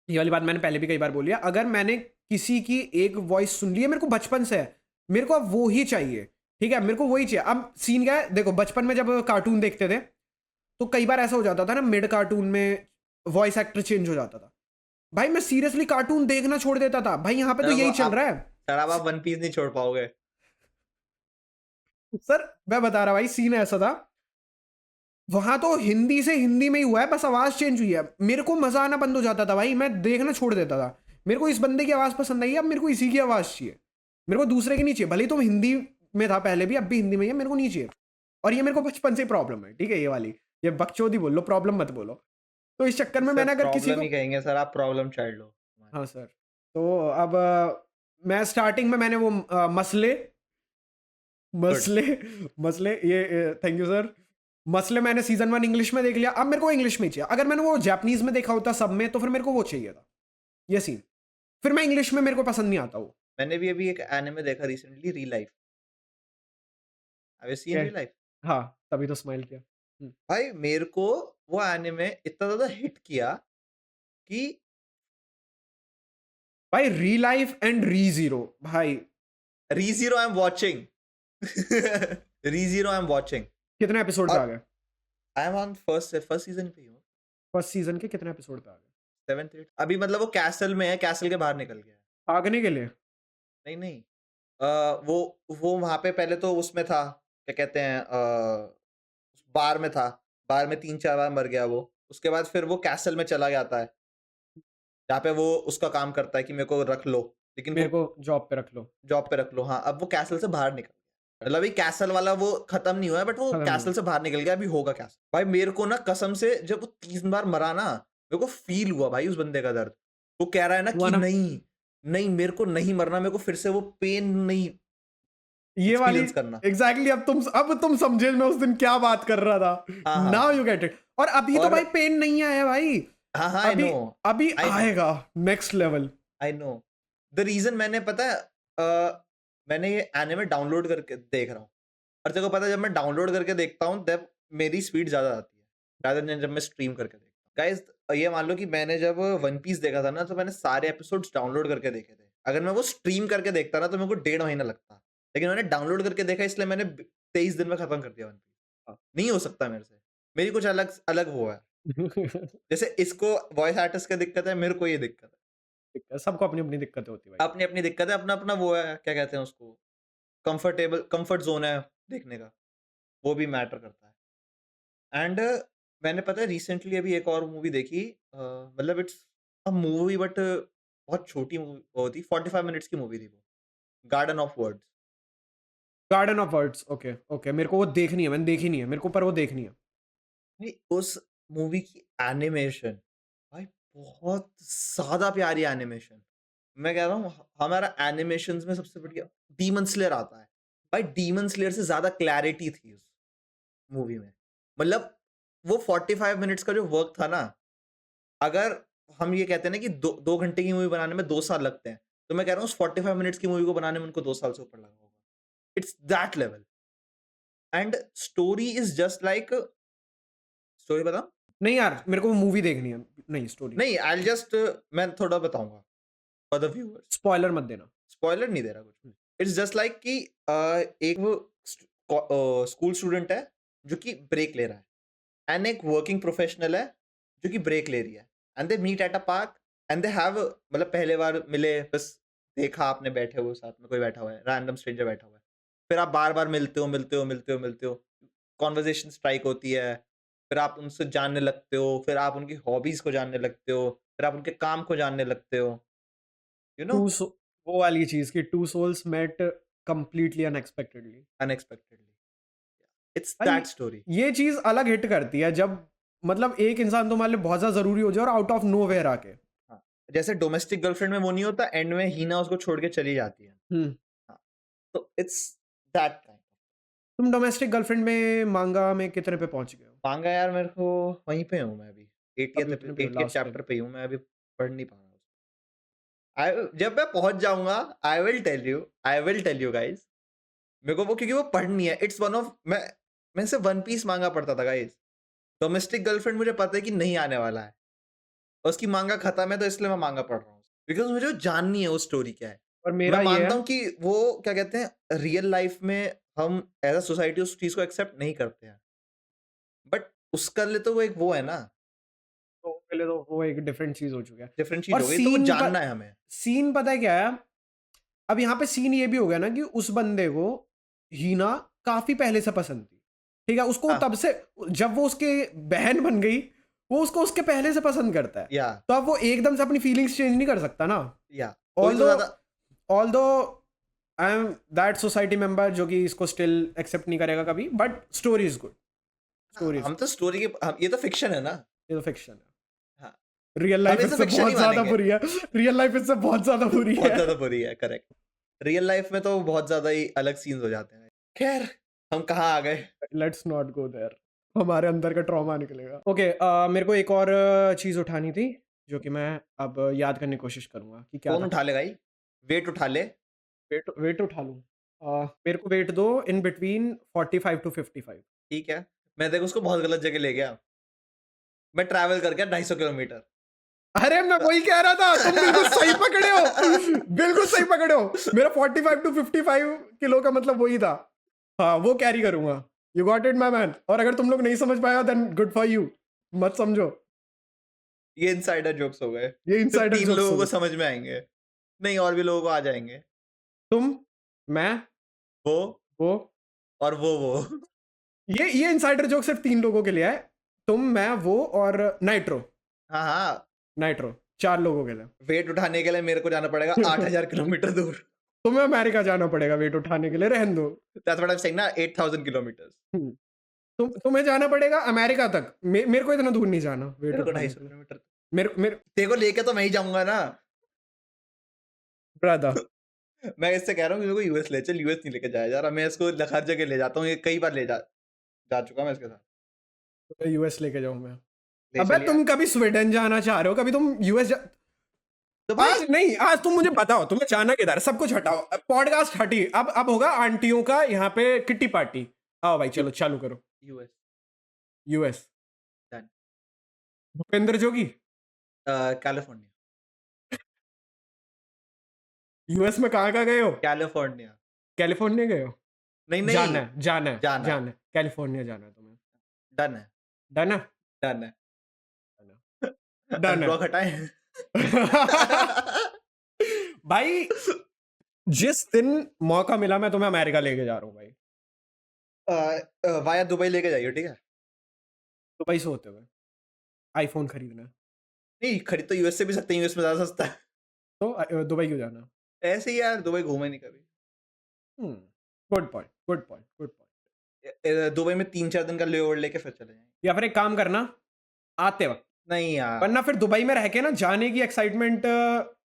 ये वाली बात मैंने पहले भी कई बार बोली है, अगर मैंने किसी की एक वॉइस सुन ली है, मेरे को बचपन से है, मेरे को अब वो ही चाहिए, ठीक है, मेरे को वही चाहिए। अब सीन क्या है, देखो बचपन में जब कार्टून देखते थे तो कई बार ऐसा हो जाता था ना, मिड कार्टून में वॉइस एक्टर चेंज हो जाता था, भाई मैं सीरियसली कार्टून देखना छोड़ देता था, भाई यहाँ पे तो यही चल रहा है सर अब आप वन पीस नहीं छोड़ पाओगे। सर। मैं बता रहा भाई, सीन ऐसा था, वहां तो हिंदी से हिंदी में ही हुआ है, बस आवाज चेंज हुई है, मेरे को मजा आना बंद हो जाता था भाई, मैं देखना छोड़ देता था। मेरे को इस बंदे की आवाज पसंद आई है, अब मेरे को इसी की आवाज चाहिए, मेरे को दूसरे की नहीं चाहिए, भले ही तुम हिंदी में था पहले भी, अब भी हिंदी में ही है, मेरे को नहीं चाहिए। और ये मेरे को बचपन से प्रॉब्लम है, ठीक है, ये वाली, ये बकचोदी बोल लो, प्रॉब्लम मत बोलो। तो इस चक्कर में सर मैंने अगर किसी प्रॉब्लम को, ही कहेंगे सर, आप प्रॉब्लम चाइल्ड हो। हाँ सर, तो अब मैं स्टार्टिंग में मैंने वो मसले मसले मसले ये थैंक यू सर, मसले मैंने सीजन 1 इंग्लिश में देख लिया, अब मेरे को इंग्लिश में ही चाहिए। अगर मैंने वो जापानीज में देखा होता सब में, तो फिर मेरे को वो चाहिए था, ये सीन, फिर मैं इंग्लिश में, मेरे को पसंद नहीं आता वो। मैंने भी अभी एक एनिमे देखा रिसेंटली, री लाइफ। हैव यू सीन क्या? री लाइफ? हाँ, तभी तो स्माइल किया। भाई मेरे को वो एनिमे इतना ज्यादा हिट किया कि भाई री लाइफ एंड री जीरो भाई, री जीरो आई एम वाचिंग री जीरो आई एम वाचिंग। कितने एपिसोड पे आ और गए? I am on first season पे ही हूँ, फर्स्ट सीजन के कितने एपिसोड पे आ गए? 7th 8th। अभी मतलब वो कैसल में है, कैसल के बाहर निकल गया है। भागने के लिए? नहीं नहीं, वो वहां पे पहले तो उसमें था, क्या कहते हैं, बार में था। बार में 3-4 बार मर गया वो। उसके बाद फिर वो कैसल में चला जाता है, जहाँ पे वो उसका काम करता है कि मेरे को रख लो, लेकिन वो मेरे को जॉब पे रख लो। जॉब पे रख लो। हाँ, अब वो कैसल से बाहर निकल गया। मतलब ये कैसल वाला वो खत्म नहीं हुआ है, बट वो खत्म नहीं कैसल हुआ। से बाहर निकल गया, अभी होगा कैसल। भाई मेरे को ना कसम से जब वो 3 बार मरा ना, मेरे को फील हुआ भाई उस बंदे का दर्द। वो कह रहा है ना हुआ कि ना? नहीं, नहीं मेरे को नहीं मरना, मेरे को फिर से वो पेन नहीं ये वाली एक्सपीरियंस करना। एग्जैक्टली, अब तुम समझे मैं उस दिन क्या बात कर रहा था। हाँ, हाँ, नाउ हाँ। You get it. और अभी तो और भाई पेन नहीं आया भाई। हाँ, हाँ, आई अभी नो, अभी आई नो, आएगा next level. I know. The reason मैंने पता है, मैंने ये एनिमे डाउनलोड करके देख रहा हूँ। और तेरे को पता है जब मैं डाउनलोड करके देखता हूँ तब मेरी स्पीड ज़्यादा आती है, rather than जब मैं स्ट्रीम करके देखता हूँ। गाइस ये मान लो कि मैंने जब वन पीस देखा था ना, तो मैंने सारे एपिसोड्स डाउनलोड करके देखे थे। अगर मैं वो स्ट्रीम करके देखता ना तो मेरे को 1.5 महीना लगता। लेकिन मैंने डाउनलोड करके देखा, इसलिए मैंने 23 दिन में खत्म कर दिया वन पीस। नहीं हो सकता मेरे से। मेरी कुछ अलग अलग वो है। जैसे इसको वॉइस आर्टिस्ट का दिक्कत है, मेरे को ये दिक्कत है। सबको अपनी अपनी दिक्कतें होती है भाई। अपनी अपनी दिक्कत है, अपना अपना वो है, क्या कहते हैं उसको, कंफर्ट जोन है देखने का, वो भी मैटर करता है। एंड मैंने पता है रिसेंटली अभी एक और मूवी देखी, मतलब इट्स अ मूवी बट बहुत छोटी मूवी वो थी, 45 मिनट्स की मूवी थी वो, garden of words. Garden of words, okay okay, मेरे को वो देखनी है, मैंने देखी नहीं है, मेरे को पर वो देखनी है। भाई उस मूवी की एनिमेशन, भाई बहुत ज्यादा प्यारी एनिमेशन। मैं कह रहा हूँ हमारा एनिमेशंस में सबसे बढ़िया डीमन स्लेयर आता है। भाई डीमन स्लेयर से ज्यादा क्लैरिटी थी उस मूवी में। मतलब वो 45 मिनट्स का जो वर्क था ना, अगर हम ये कहते हैं ना कि 2 घंटे की मूवी बनाने में 2 साल लगते हैं, तो मैं कह रहा हूँ उस 45 मिनट्स की मूवी को बनाने में उनको 2 साल से ऊपर लगा होगा। It's that level. And story is just like, story बताऊं? नहीं यार, मेरे को वो मूवी देखनी है। नहीं, स्टोरी नहीं, आई जस्ट, मैं थोड़ा बताऊंगा फॉर द व्यूअर्स। स्पॉइलर मत देना। स्पॉइलर नहीं दे रहा कुछ। इट्स जस्ट लाइक कि एक वो स्कूल स्टूडेंट है जो कि ब्रेक ले रहा है, एंड एक वर्किंग प्रोफेशनल है जो कि ब्रेक ले रही है, and they meet at a park, and they have, मतलब पहले बार मिले, बस देखा आपने बैठे हुए साथ में कोई बैठा हुआ है, रैंडम स्ट्रेंजर बैठा हुआ है, फिर आप बार बार मिलते हो मिलते हो मिलते हो मिलते हो, कॉन्वर्जेशन स्ट्राइक होती है, फिर आप उनसे जानने लगते हो, फिर आप उनकी हॉबीज को जानने लगते हो, फिर आप उनके काम को जानने लगते हो, यू नो, टू सो वो वाली चीज कि two souls met completely unexpectedly. Unexpectedly. It's भाई दैट स्टोरी। ये चीज अलग हिट करती है जब मतलब एक इंसान तुम्हारे लिए बहुत ज्यादा जरूरी हो जाए और आउट ऑफ नो वेयर आके। हाँ, जैसे डोमेस्टिक गर्लफ्रेंड में वो नहीं होता, एंड में हीना उसको छोड़ के चली जाती है। हम्म। हाँ, तो इट्स दैट काइंड। तुम डोमेस्टिक गर्लफ्रेंड में मांगा में कितने पे पहुंच गए हो? मांगा यार, मेरे को वहीं पे हूँ मैं अभी, अभी उतने पे हो 80th लास्ट पे? चैप्टर पे ही हूँ मैं अभी, पढ़ नहीं पा रहा हूँ। जब मैं पहुंच जाऊंगा, I will tell you guys. मेरे को वो, क्योंकि वो पढ़नी है, इट्स वन ऑफ, मैं से वन पीस मांगा पढ़ता था गाइस। डोमेस्टिक गर्लफ्रेंड मुझे पता है कि नहीं आने वाला है, और उसकी मांगा खत्म है, तो इसलिए मैं मांगा पढ़ रहा हूँ, बिकॉज मुझे जाननी है वो स्टोरी क्या है। और मैं मेरा ये मानता है। हूँ कि वो, क्या कहते हैं, रियल लाइफ में हम एज अ सोसाइटी उस चीज को एक्सेप्ट नहीं करते हैं, बट उसका लिए तो वो एक वो है ना, तो पहले तो वो एक डिफरेंट चीज हो चुका है। डिफरेंट चीज और हो गई, तो वो सीन पर जानना है हमें। सीन पता है क्या है? अब यहाँ पे सीन ये भी हो गया ना कि उस बंदे को हीना काफी पहले से पसंद थी। ठीक है, उसको हाँ, तब से, जब वो उसके बहन बन गई, वो उसको उसके पहले से पसंद करता है। या तो अब वो एकदम से अपनी फीलिंग्स चेंज नहीं कर सकता ना। या कोई तो ऑल्दो ज्यादा, although I am that society member जो कि इसको स्टिल एक्सेप्ट नहीं करेगा कभी, but story is good. Story is हम गुड। तो स्टोरी के ये तो फिक्शन है ना। ये तो फिक्शन है। हाँ, रियल हम लाइफ इसे इससे फिक्शन ही बहुत ज्यादा मानेंगे। बुरी है। रियल लाइफ इससे बहुत ज्यादा बुरी बहुत है। ज्यादा बुरी है, करेक्ट। रियल लाइफ में तो बहुत ज्यादा ही अलग सीन्स हो जाते हैं। खैर, हम कहाँ आ गए? Let's not go there. हमारे अंदर का ट्रॉमा निकलेगा। ओके, मेरे को एक और चीज उठानी थी जो कि मैं अब याद करने की कोशिश करूंगा कि क्या फोन था। उठा ले भाई, वेट उठा ले। वेट वेट उठा लूं? मेरे को वेट दो इन बिटवीन 45 टू 55। ठीक है, मैं देखो उसको बहुत गलत जगह ले गया। मैं ट्रैवल कर गया 250 किलोमीटर। अरे मैं वही कह रहा था, तुम बिल्कुल सही पकड़े हो। बिल्कुल सही पकड़े हो। मेरा 45 टू 55 किलो का मतलब वही था। हाँ, वो कैरी करूंगा। You got it my man. और अगर तुम लोग नहीं समझ पाया देन गुड फॉर यू। मत समझो। ये इनसाइडर जोक्स हो गए, ये सिर्फ इनसाइडर 3 जोक्स लोगों हो को गए। समझ में आएंगे, नहीं और भी लोगों को आ जाएंगे। तुम मैं, वो वो, और वो ये इनसाइडर जोक सिर्फ 3 लोगों के लिए है। तुम, मैं, वो और नाइट्रो। हाँ हाँ, 4 लोगों के लिए। वेट उठाने के लिए मेरे को जाना पड़ेगा 8,000 किलोमीटर दूर। तुम्हें अमेरिका जाना पड़ेगा वेट उठाने के लिए, रहने दो। That's what I am saying ना, 8,000 किलोमीटर्स। हम्म, तुम्हें जाना पड़ेगा अमेरिका तक। मेरे को इतना दूर नहीं जाना वेट मेरे को उठाने 250 के लिए। किलोमीटर। मेरे मेरे तेरे को लेके तो मैं ही जाऊंगा ना। ब्रदर, मैं इससे कह रहा हूँ मेरे को यूएस ले चल, यूएस नहीं लेके जाया जा रहा, मैं इसको हर जगह ले जाता हूँ, ये कई बार जा चुका मैं इसके साथ। तुम्हें यूएस लेके जाऊं मैं। ले अबे चल तुम यार। कभी स्वीडन जाना चाह रहे हो, कभी तुम यूएस तो भाई आज नहीं, आज तुम मुझे बताओ तुम्हें जाना किधर है। सब कुछ हटाओ, पॉडकास्ट हटी, अब होगा आंटियों का यहाँ पे किट्टी पार्टी। आओ भाई चलो चालू करो। US US, done. Bhupendra Jogi. California. US में कहाँ कहाँ गए हो? कैलिफोर्निया। कैलिफोर्निया गए हो? नहीं जाना नहीं, है, जाना है, जाना है। जाना है, कैलिफोर्निया जाना है तुम्हें। डन है, डन है, डन है। डन है। अनब्लॉक हटाएं। भाई जिस दिन मौका मिला मैं तुम्हें अमेरिका लेके जा रहा हूँ भाई। वाया दुबई लेके जाइए, ठीक है। दुबई से होते हुए आईफोन खरीदना है, नहीं, खरीद तो यूएस से भी सकते हैं, यूएस में ज्यादा सस्ता है। तो दुबई क्यों जाना? ऐसे ही यार, दुबई घूमे नहीं कभी। Good point, good point, good point. Dubai में 3-4 दिन का लेओवर लेके फिर चले जाएंगे। या फिर एक काम करना, आते वक्त, नहीं यार, वरना फिर दुबई में रह के ना जाने की एक्साइटमेंट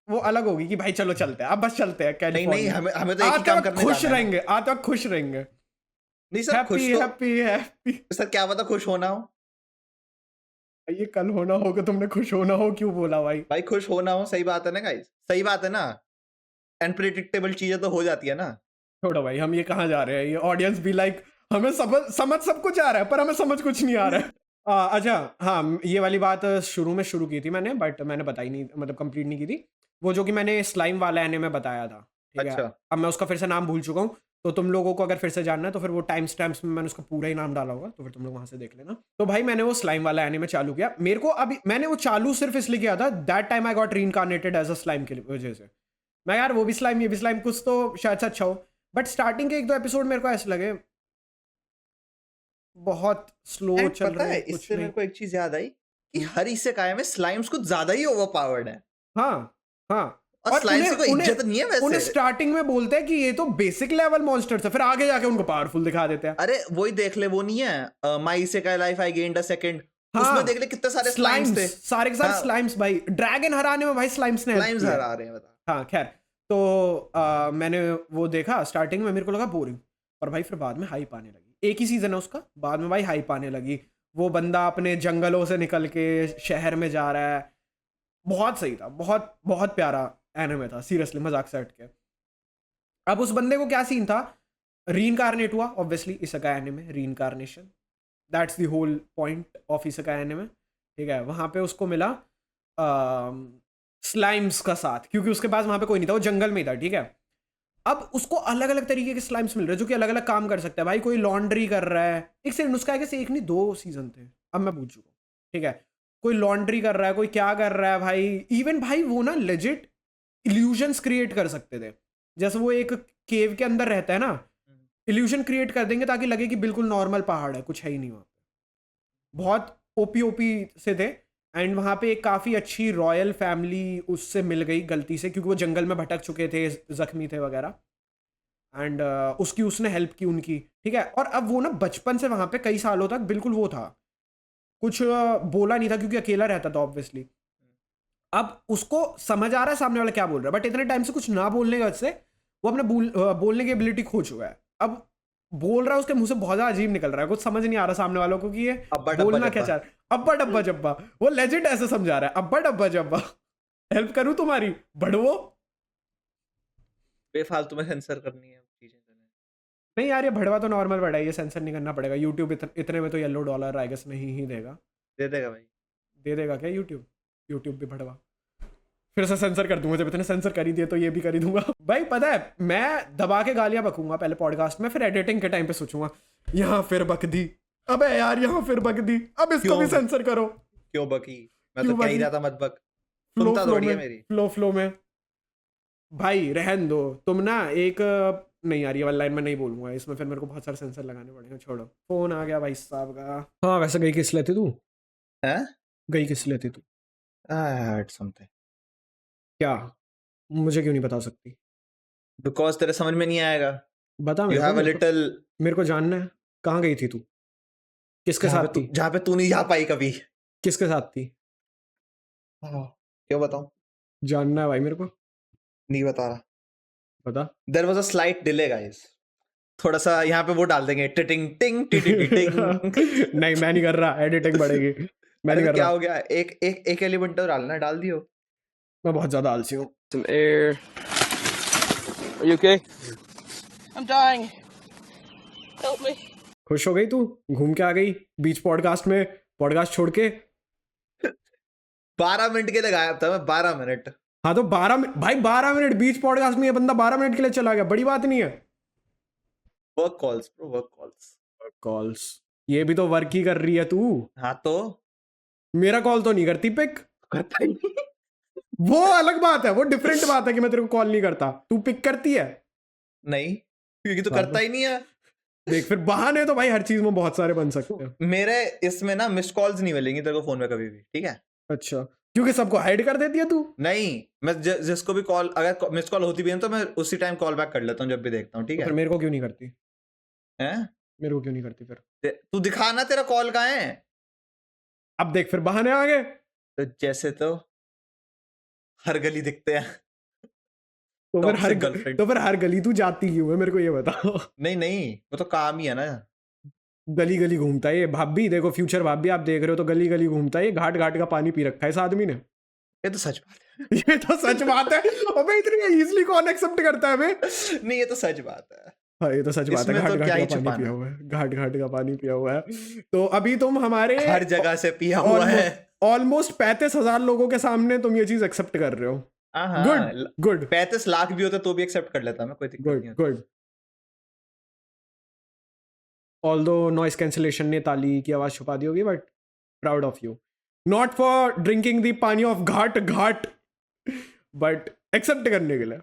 वो अलग होगी कि भाई चलो चलते हैं, अब बस चलते हैं नहीं नहीं, कैलिफोर्निया। हमें हमें तो एक ही आते काम वक्त करने खुश जाना है ना। रहेंगे, आते वक्त खुश रहेंगे। नहीं सर, खुश हैप्पी तो हैप्पी हैप्पी। सर क्या पता खुश होना हो। ये कल होना होगा, तुमने खुश होना हो क्यों बोला भाई? भाई खुश होना हो, सही बात है ना गाइस, सही बात है ना। अनप्रिडिक्टेबल चीजें तो हो जाती है ना। छोड़ो भाई, हम ये कहाँ जा रहे हैं? ये ऑडियंस भी लाइक हमें समझ सब कुछ आ रहा है पर हमें समझ कुछ नहीं आ रहा है। अच्छा हाँ, ये वाली बात शुरू में शुरू की थी मैंने, बट मैंने बताई नहीं, मतलब कंप्लीट नहीं की थी। वो जो कि मैंने स्लाइम वाला एनीमे बताया था, ठीक है। अच्छा। अब मैं उसका फिर से नाम भूल चुका हूँ, तो तुम लोगों को अगर फिर से जानना है तो फिर वो टाइम स्टैम्प्स में मैंने उसका पूरा ही नाम डाला होगा, तो फिर तुम लोग वहां से देख लेना। तो भाई मैंने वो स्लाइम वाला एनीमे चालू किया। मेरे को अभी मैंने वो चालू सिर्फ इसलिए किया था, that time I got reincarnated as a slime की वजह से। मैं यार वो भी स्लाइम ये भी स्लाइम, कुछ तो शायद से अच्छा हो। बट स्टार्टिंग के 1-2 एपिसोड मेरे को ऐसे लगे बहुत स्लो And चल पता रहे है, हैं, कुछ इससे नहीं। मेरे को एक चीज याद आई कि हर इसेकाई में स्लाइम्स कुछ ज्यादा ही ओवरपावर्ड है, हाँ हाँ, और स्लाइम्स की कोई उन्हें इज्जत नहीं है उन्हें वैसे। स्टार्टिंग में बोलते हैं कि ये तो बेसिक लेवल मॉन्स्टर्स है, फिर आगे जाके उनको पावरफुल दिखा देते हैं। अरे वही देख ले, वो नहीं है my isekai life I gained a second, हाँ, उसमें देख ले कितने सारे स्लाइम्स थे। सारे के सारे हाँ, स्लाइम्स भाई, ड्रैगन हराने में भाई स्लाइम्स ने help स्लाइम्स किया है। हरा रहे हैं, बता। हाँ खैर, तो मैंने वो देखा, स्टार्टिंग में मेरे को लगा बोरिंग, पर भाई फिर बाद में हाइप आने लगी। एक ही सीजन है उसका, बाद में भाई हाइप आने लगी। वो बंदा अपने जंगलों से निकल के शहर में जा रहा है, बहुत सही था, बहुत बहुत प्यारा एनिमे था, सीरियसली मजाक से हट के। अब उस बंदे को क्या सीन था, रीइंकार्नेट हुआ obviously, isekai anime reincarnation, that's the whole point of isekai anime, ठीक है। वहां पे उसको मिला स्लाइम्स का साथ, क्योंकि उसके पास वहां पे कोई नहीं था, वो जंगल में ही था, ठीक है। अब उसको अलग अलग तरीके के स्लाइम्स मिल रहे हैं जो कि अलग अलग काम कर सकते हैं। भाई कोई लॉन्ड्री कर रहा है, एक सेकंड, उसका आगे से एक नहीं 2 सीजन थे, अब मैं पूछ चुका हूँ, ठीक है। कोई लॉन्ड्री कर रहा है, कोई क्या कर रहा है भाई। इवन भाई वो ना लेजिट इल्यूजन्स क्रिएट कर सकते थे, जैसे वो एक केव के अंदर रहता है ना, इल्यूजन क्रिएट कर देंगे ताकि लगे कि बिल्कुल नॉर्मल पहाड़ है, कुछ है ही नहीं वहाँ पे। बहुत ओपी से थे। एंड वहाँ पे एक काफ़ी अच्छी रॉयल फैमिली उससे मिल गई गलती से, क्योंकि वो जंगल में भटक चुके थे, जख्मी थे वगैरह। एंड उसकी उसने हेल्प की उनकी, ठीक है। और अब वो ना बचपन से वहाँ पे कई सालों तक बिल्कुल वो था, कुछ बोला नहीं था क्योंकि अकेला रहता था ऑब्वियसली। अब उसको समझ आ रहा है सामने वाला क्या बोल रहा है, बट इतने टाइम से कुछ ना बोलने की वजह से वो अपने बोलने की एबिलिटी खो चुका है। अब बोल रहा है, उसके मुंह से बहुत ज्यादा अजीब निकल रहा है, कुछ समझ नहीं आ रहा सामने वालों को कि ये अब्बा डब्बा बोलना क्या जब्बा। चाह रहा है। अब्बा डब्बा जब्बा, वो लेजिट ऐसे समझा रहा है, अब्बा डब्बा जब्बा। हेल्प करूं तुम्हारी बड़वो? बेफालतू में सेंसर करनी है चीजें। नहीं यार, ये भड़वा तो नॉर्मल बड़ा है, ये सेंसर नहीं करना पड़ेगा। यूट्यूब इतने में तो येलो डॉलर आई गेस नहीं ही देगा। दे देगा भाई। दे देगा क्या यूट्यूब? यूट्यूब भी भड़वा, फिर से सेंसर कर दूंगा। जब इतने सेंसर कर ही दिए तो ये भी कर ही दूंगा। भाई पता है, मैं दबा के गालियां बकूंगा पहले पॉडकास्ट में, फिर एडिटिंग के टाइम पे सोचूंगा यहाँ फिर बक दी, अबे यार यहाँ फिर बक दी, अब इसको भी सेंसर करो। क्यों बकी? मैं क्यों तो कह ही बकी? रहा था मत बक। फ्लो सुनता फ्लो थोड़ी है में, मेरी। फ्लो में भाई रहन दो तुम ना एक नहीं यार ये वाला लाइन में नहीं बोलूंगा इसमें फिर मेरे को बहुत सारे सेंसर लगाने पड़ेंगे छोड़ो फोन आ गया भाई साहब का हाँ वैसे गई किस लेती तू हैं? गई किस लेती तू I heard something. क्या मुझे क्यों नहीं बता सकती Because तेरे समझ में नहीं आएगा. बता You मेरे को have a little. मेरे को जानना है कहाँ गई थी तू किसके साथ थी जहाँ पे तू नहीं जा पाई कभी. किसके साथ थी क्यों बताऊं? जानना है भाई मेरे को नहीं बता रहा. बता There was a slight delay, guys. थोड़ा सा यहाँ पे वो डाल देंगे टिटिंग टिंग टिटिंग. नहीं मैं नहीं कर रहा एडिटिंग बढ़ेगी मैं नहीं कर क्या रहा हो गया? एक एलिमेंट तो डालना, डाल दियो. मैं बहुत ज्यादा आलसी हूँ Some air. Are you okay? I'm dying. Help me. खुश हो गई तू घूम के आ गई बीच पॉडकास्ट में पॉडकास्ट छोड़ के 12 मिनट के लिए गायब था मैं. 12 मिनट. हाँ तो 12 मिनट भाई 12 मिनट बीच पॉडकास्ट में ये बंदा 12 मिनट के लिए चला गया बड़ी बात नहीं है work calls bro, work calls. Calls ये भी तो वर्क ही कर रही है तू हाँ तो मेरा कॉल तो नहीं करती पिक करता ही नहीं. वो अलग बात है वो डिफरेंट बात है कि मैं तेरे को कॉल नहीं करता तू पिक करती है नहीं, क्योंकि तो हाँ करता ही नहीं है. देख फिर बहाने तो भाई हर चीज में बहुत सारे बन सकते हैं मेरे इसमें ना मिस्ड कॉल्स नहीं मिलेंगी तेरे को फोन में कभी भी, ठीक है? अच्छा क्योंकि सबको हाइड कर देती है तू नहीं, मैं जिसको भी कॉल, अगर मिस्ड कॉल होती भी है तो मैं उसी टाइम कॉल बैक कर लेता हूँ जब भी देखता हूँ, ठीक फिर है? मेरे को क्यों नहीं करती हैं? मेरे को क्यों नहीं करती फिर तू दिखाना तेरा कॉल कहाँ है. अब देख फिर बहाने आ गए तो जैसे तो हर गली दिखते हैं. तो फिर Toxic girlfriend. तो फिर हर गली तू जाती क्यों है मेरे को ये बताओ नहीं वो तो काम ही है ना. गली गली घूमता है ये भाभी देखो फ्यूचर भाभी आप देख रहे हो तो गली गली घूमता है ये घाट घाट का पानी पी रखा है इस आदमी ने ये तो सच बात है. ये तो सच बात है अबे इतनी इजीली कौन एक्सेप्ट करता है हमें नहीं, ये तो सच बात है. हाँ ये तो सच बात है इसमें घाट तो घाट क्या का ही पानी छुपाना. पिया हुआ है घाट घाट का पानी पिया हुआ है तो अभी तुम हमारे हर जगह से पिया हुआ है. ऑलमोस्ट 35,000 लोगों के सामने तुम ये चीज एक्सेप्ट कर रहे हो गुड गुड 35 लाख भी होते तो भी एक्सेप्ट कर लेता मैं, कोई दिक्कत नहीं गुड होती. गुड ऑल्दो नॉइस कैंसिलेशन ने ताली की आवाज छुपा दी होगी but proud of you not for drinking the pani of ghat ghat but accept करने के लिए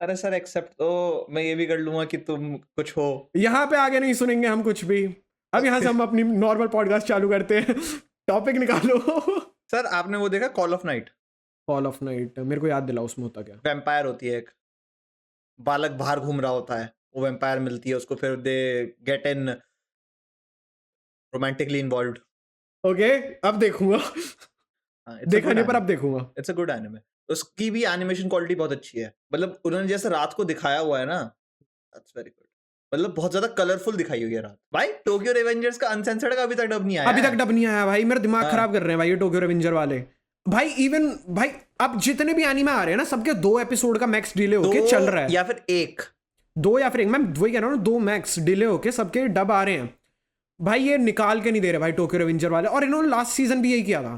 अरे सर एक्सेप्ट तो मैं ये भी कर लूंगा कि तुम कुछ हो. यहाँ पे आगे नहीं सुनेंगे हम कुछ भी अब यहाँ से हम अपनी नॉर्मल पॉडकास्ट चालू करते हैं टॉपिक निकालो सर आपने वो देखा call of night? Call of night मेरे को याद दिलाओ उसमें होता क्या वैम्पायर होती है एक, बालक बाहर घूम रहा होता है, वो वैम्पायर मिलती है उसको, फिर they get in romantically involved. Okay अब देखूंगा देखा नहीं पर अब देखूंगा इट्स अ गुड एनिमे. उसकी भी एनिमेशन क्वालिटी बहुत अच्छी है. मतलब उन्होंने जैसे रात को दिखाया हुआ है ना, दैट्स वेरी गुड. मतलब बहुत ज्यादा कलरफुल दिखाई हुई है रात. भाई टोक्यो रेवेंजर्स का अनसेंसर्ड का अभी तक डब नहीं आया. अभी तक डब नहीं आया भाई मेरा दिमाग हाँ. खराब कर रहे हैं भाई ये टोक्यो रेवेंजर वाले भाई इवन भाई अब जितने भी एनीमे आ रहे हैं ना सबके 2 एपिसोड का मैक्स डिले होके चल रहा है या फिर एक 2 या फिर एक मैं वही कह रहा हूँ 2 मैक्स डिले होके सबके डब आ रहे हैं भाई ये निकाल के नहीं दे रहे भाई टोक्यो रेवेंजर वाले और इन्होंने लास्ट सीजन भी यही किया था.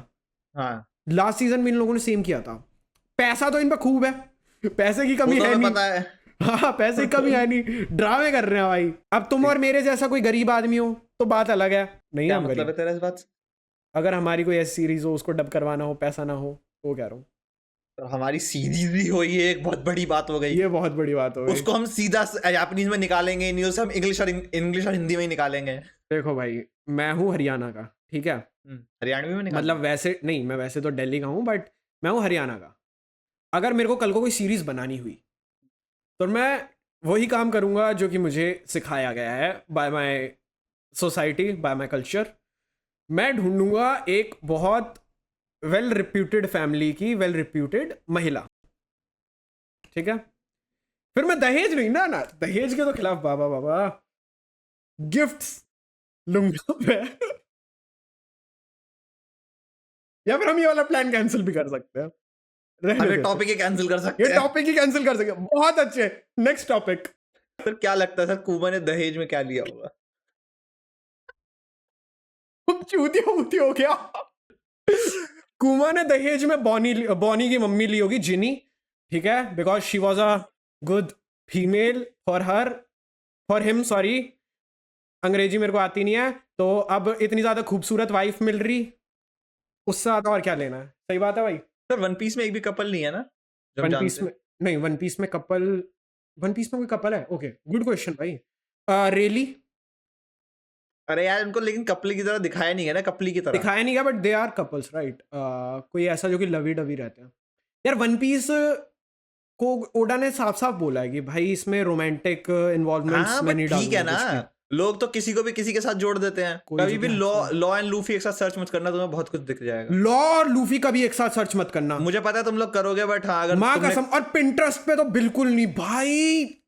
हाँ लास्ट सीजन में इन लोगों ने सेम किया था. पैसा तो इन पर खूब है पैसे की कमी वो तो है हमें नहीं पता है. हाँ पैसे की कमी है नहीं ड्रामे कर रहे हैं भाई. अब तुम और मेरे जैसा कोई गरीब आदमी हो तो बात अलग है नहीं क्या हम मतलब गरीब है तेरा इस बात से? अगर हमारी कोई ऐसी सीरीज हो उसको डब करवाना हो पैसा ना हो तो कह रहा हूँ तो हमारी सीरीज भी हो, ये एक बहुत बड़ी बात हो गई. ये बहुत बड़ी बात हो गई. उसको हम सीधा जापानीज में निकालेंगे नहीं, उसे हम इंग्लिश और हिंदी में ही निकालेंगे. देखो भाई मैं हूँ हरियाणा का ठीक है हरियाणवी में निकाल. मतलब वैसे नहीं मैं वैसे तो दिल्ली का हूँ बट मैं हूँ हरियाणा का. अगर मेरे को कल को कोई सीरीज बनानी हुई तो मैं वही काम करूँगा जो कि मुझे सिखाया गया है by my society by my culture. मैं ढूंढूंगा एक बहुत वेल रिप्यूटेड फैमिली की वेल रिप्यूटेड महिला ठीक है. फिर मैं दहेज नहीं ना दहेज के तो खिलाफ बाबा बाबा गिफ्ट्स लूंगा मैं या फिर हम ये वाला प्लान कैंसिल भी कर सकते हैं. हमें टॉपिक ही कैंसिल कर सकते ये हैं. टॉपिक ही कैंसिल कर सकते हैं. बहुत अच्छे नेक्स्ट टॉपिक. सर क्या लगता है सर कुमा ने दहेज में क्या लिया होगा? चूतिया वूती हो गया. कुमा ने दहेज में बॉनी की मम्मी ली होगी जिनी ठीक है because she was a good female for him sorry अंग्रेजी मेरे को आती नहीं है तो अब इतनी ज्यादा खूबसूरत वाइफ मिल रही उससे ज्यादा और क्या लेना है. सही बात है भाई. सर वन पीस में एक भी कपल नहीं है ना? वन पीस में नहीं, वन पीस में कोई कपल है? ओके, गुड क्वेश्चन भाई। रियली अरे यार उनको लेकिन कपली की तरह दिखाया नहीं है ना, कपली की तरह। दिखाया नहीं गया, but they are couples, right? कोई ऐसा जो कि लवी डवी रहते हैं। यार वन पीस को ओडा ने साफ साफ बोला है कि भाई इसमें रोमांटिक इन्वॉल्वमेंट्स हाँ में बट नहीं ठीक है डालूंगा ना, कुछ भी। लोग तो किसी को भी किसी के साथ जोड़ देते हैं। कोई कभी जो भी कि लॉ हद से- लॉ एंड लूफी एक साथ सर्च मत करना, तुम्हें बहुत कुछ दिख जाएगा। लॉ और लूफी का भी एक साथ सर्च मत करना, मुझे पता है तुम लोग करोगे, बट हाँ अगर माँ तुमने कसम। और पिंटरेस्ट पे तो बिल्कुल नहीं भाई,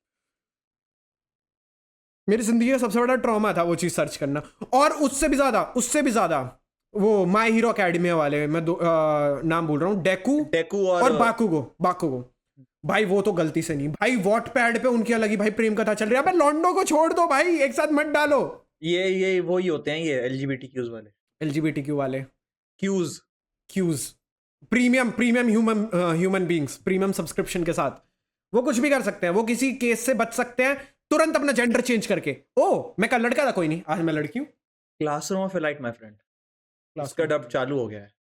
मेरी जिंदगी का सबसे बड़ा ट्रॉमा था वो चीज सर्च करना। और उससे भी ज्यादा वो माय हीरो एकेडमी वाले, मैं नाम बोल रहा हूँ, डेकू और बाकुगो भाई, वो तो गलती से नहीं भाई, वॉटपैड पे उनकी अलग ही भाई प्रेम कथा चल रही है। अबे लॉन्डो को छोड़ दो भाई, एक साथ मत डालो। ये वो ही होते हैं ये LGBTQs वाले, LGBTQ वाले क्यूज। Premium human beings, premium subscription के साथ वो कुछ भी कर सकते हैं, वो किसी केस से बच सकते हैं तुरंत अपना जेंडर चेंज करके। ओ मैं कल लड़का था, कोई नहीं, आज मैं लड़की हूँ। Classroom of elite my friend, उसका डब चालू हो गया है,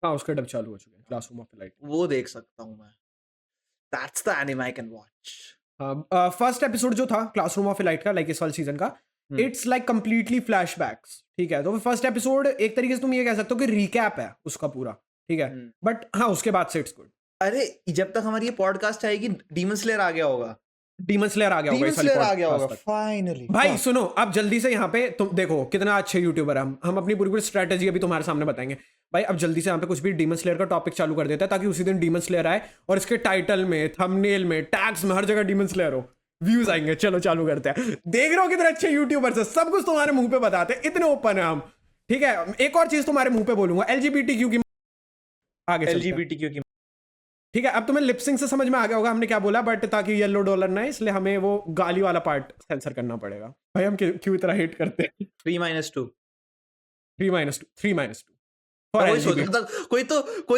हाँ उसका डब चालू हो चुका है, क्लासरूम ऑफ लाइट। वो देख सकता हूँ मैं। That's the anime I can watch. First episode जो था क्लासरूम ऑफ लाइट का, लाइक इस वाले सीजन का, इट्स लाइक कंप्लीटली फ्लैशबैक्स, ठीक है? तो फर्स्ट एपिसोड एक तरीके से तुम ये कह सकते हो कि रिकैप है उसका पूरा, ठीक है? बट हाँ उसके बाद से इट्स गुड। अरे जब तक हमारी ये पॉडकास्ट आएगी डीमन स्लेयर आ गया होगा, डीमन स्लेयर आ गया होगा डीमन इस वाली स्लेयर आ गया podcast होगा तक। फाइनली। भाई सुनो, अब जल्दी से यहाँ पे तुम देखो कितना अच्छे यूट्यूबर हैं हम अपनी पूरी पूरी स्ट्रेटेजी अभी तुम्हारे सामने बताएंगे। भाई अब जल्दी से यहाँ पे कुछ भी डीमन स्लेयर का टॉपिक चालू कर देता है, ताकि उसी दिन डीमन स्लेयर आए और इसके टाइटल में, थंबनेल में, टैग्स में, हर जगह डीमन स्लेयर हो, व्यूज आएंगे। चलो चालू करते हैं। देख रहे हो कितने अच्छे यूट्यूबर्स हैं, सब कुछ तुम्हारे मुंह पे बताते हैं, इतने ओपन है हम, ठीक है? एक और चीज तुम्हारे मुंह पे बोलूंगा, LGBTQ की आगे चलते हैं। LGBTQ की ठीक है, अब तुम्हें लिपसिंग से समझ में आ गया होगा हमने क्या बोला, बट ताकि येलो डॉलर ना है, इसलिए हमें वो गाली वाला पार्ट सेंसर करना पड़ेगा। भाई हम क्यों इतना हेट करते हैं? 3-2 3-2 मैं वही सोच रहा था, कोई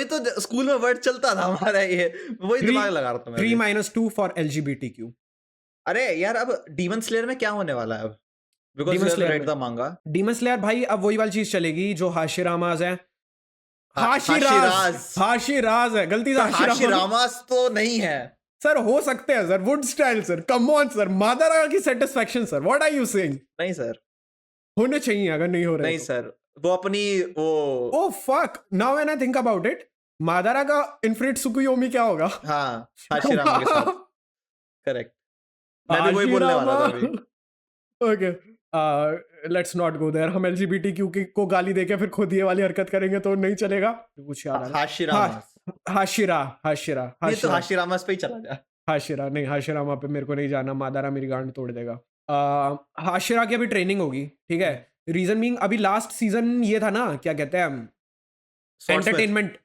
तो स्कूल में वर्ड चलता था हमारा, ये वही दिमाग लगा रहा था मैं। 3-2 फॉर LGBTQ। अरे यार अब डीमन स्लेयर में क्या होने वाला है अब, because Demon you Slayer red में- द मांगा। डीमन स्लेयर भाई अब वही वाली चीज चलेगी जो हाशिरामाज है। हाशिराज। हाशिराज है, गलती से हाशिरामाज हाशिरामास तो नहीं है सर, हो सकते हैं sir, wood style sir, come on sir, Madara की satisfaction sir, what are you saying? नहीं सर, होने चाहिए अगर नहीं हो रहे नहीं तो। सर, वो अपनी वो oh fuck, now when I think about it, मादारा का इन्फिनिट सुकुयोमी क्या होगा? हाँ हाशिरामा के साथ, करेक्ट। मैं भी वही बोलने वाला था अभी। Okay, let's not go there. हम LGBTQ को गाली देके फिर खुद ये वाली हरकत करेंगे तो नहीं चलेगा। कुछ याद आ रहा है? हाशिरामास, हाशिरा ये तो हाशिरामास पे ही चला जा। हाशिरा नहीं, हाशिरामा पे मेरे को नहीं जाना, मादारा मेरी गांड तोड़ देगा। हाशिरा की अभी ट्रेनिंग होगी, ठीक है? रीजन बीइंग अभी लास्ट सीजन ये था ना, क्या कहते हैं, एंटरटेनमेंट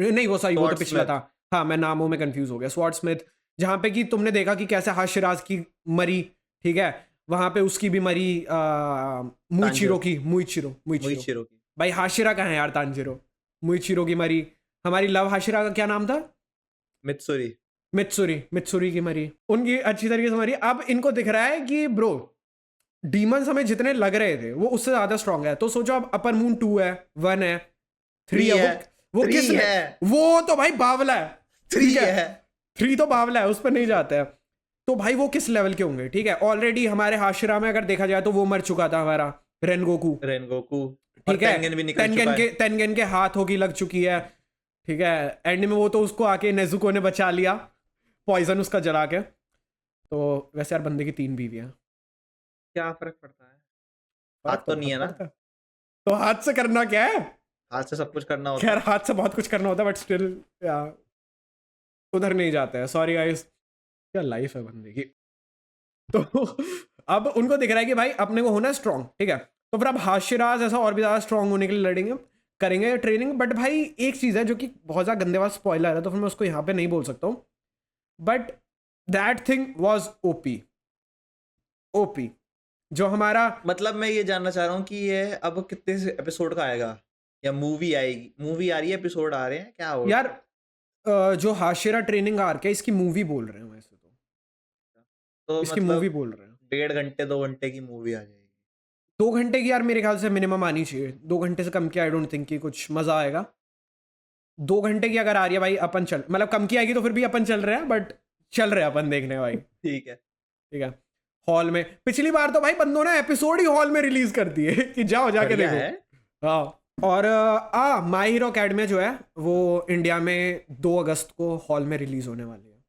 नहीं, वो सॉरी, वो तो पिछला था। हाँ मैं नामों में कंफ्यूज हो गया। स्वॉर्डस्मिथ, जहाँ पे कि तुमने देखा कि कैसे हाशिराज की मरी, ठीक है? वहां पे उसकी भी मरी, मुइचिरो की। भाई हाशिरा कहाँ है यार? तांजिरो, मुइचिरो की मरी। हमारी लव हाशिरा का क्या नाम था? मित्सुरी की मरी, उनकी अच्छी तरीके से मरी। अब इनको दिख रहा है कि ब्रो डीमंस हमें जितने लग रहे थे वो उससे ज्यादा स्ट्रांग है। तो सोचो अब अपर मून 2 है, 1 है, 3 है, वो किस है, वो तो भाई बावला है। 3 है, 3 तो बावला है, उस पर नहीं जाते हैं। तो भाई वो किस लेवल के होंगे? ठीक है, ऑलरेडी हमारे हाशिरा में अगर देखा जाए तो वो मर चुका था, हमारा रेनगोकू, ठीक है? तेनगन के हाथों की लग चुकी है, ठीक है? एंड में वो तो उसको आके नेजुको ने बचा लिया, पॉइजन उसका जला के। तो वैसे यार बंदे की 3 बीवी हैं, क्या फर्क पड़ता है? हाथ तो नहीं है ना, तो हाथ से करना क्या है? हाथ से सब कुछ करना होता है। खैर हाथ से बहुत कुछ करना होता है, बट स्टिल उधर नहीं जाते हैं। सॉरी गाइस, क्या लाइफ है बंदे की। तो अब उनको दिख रहा है कि भाई अपने को होना स्ट्रांग, ठीक है? तो फिर अब हाशिराज ऐसा और भी ज्यादा स्ट्रांग होने के लिए लड़ेंगे, करेंगे ट्रेनिंग। बट भाई एक चीज है जो कि बहुत ज्यादा गंदे वाला स्पॉइलर है, तो फिर मैं उसको यहाँ पे नहीं बोल सकता हूँ, but that thing was OP जो हमारा, मतलब मैं ये जानना चाह रहा हूँ कि ये अब कितने एपिसोड का आएगा, या मूवी आएगी? मूवी आ रही है, एपिसोड आ रहे हैं, क्या होगा? यार जो हाशिरा ट्रेनिंग आर्क है इसकी मूवी बोल रहे हैं वैसे तो इसकी मतलब मूवी बोल रहे हैं। 1.5 घंटे 2 घंटे की मूवी आ जाएगी। 2 घंटे की यार मेरे ख्याल से मिनिमम आनी चाहिए। 2 घंटे से कम की आई डोंट थिंक कि कुछ मजा आएगा। 2 घंटे की अगर आ रही है भाई अपन चल, मतलब कम की आएगी तो फिर भी अपन चल रहे हैं, बट चल रहे हैं अपन देखने भाई। ठीक है। ठीक है, हॉल में पिछली बार तो भाई बंदों ने एपिसोड ही हॉल में रिलीज कर दिए कि जाओ जाके बढ़िया देखो। है। हाँ, और माई हीरो अकेडमी जो है वो इंडिया में 2 अगस्त को हॉल में रिलीज होने वाली है,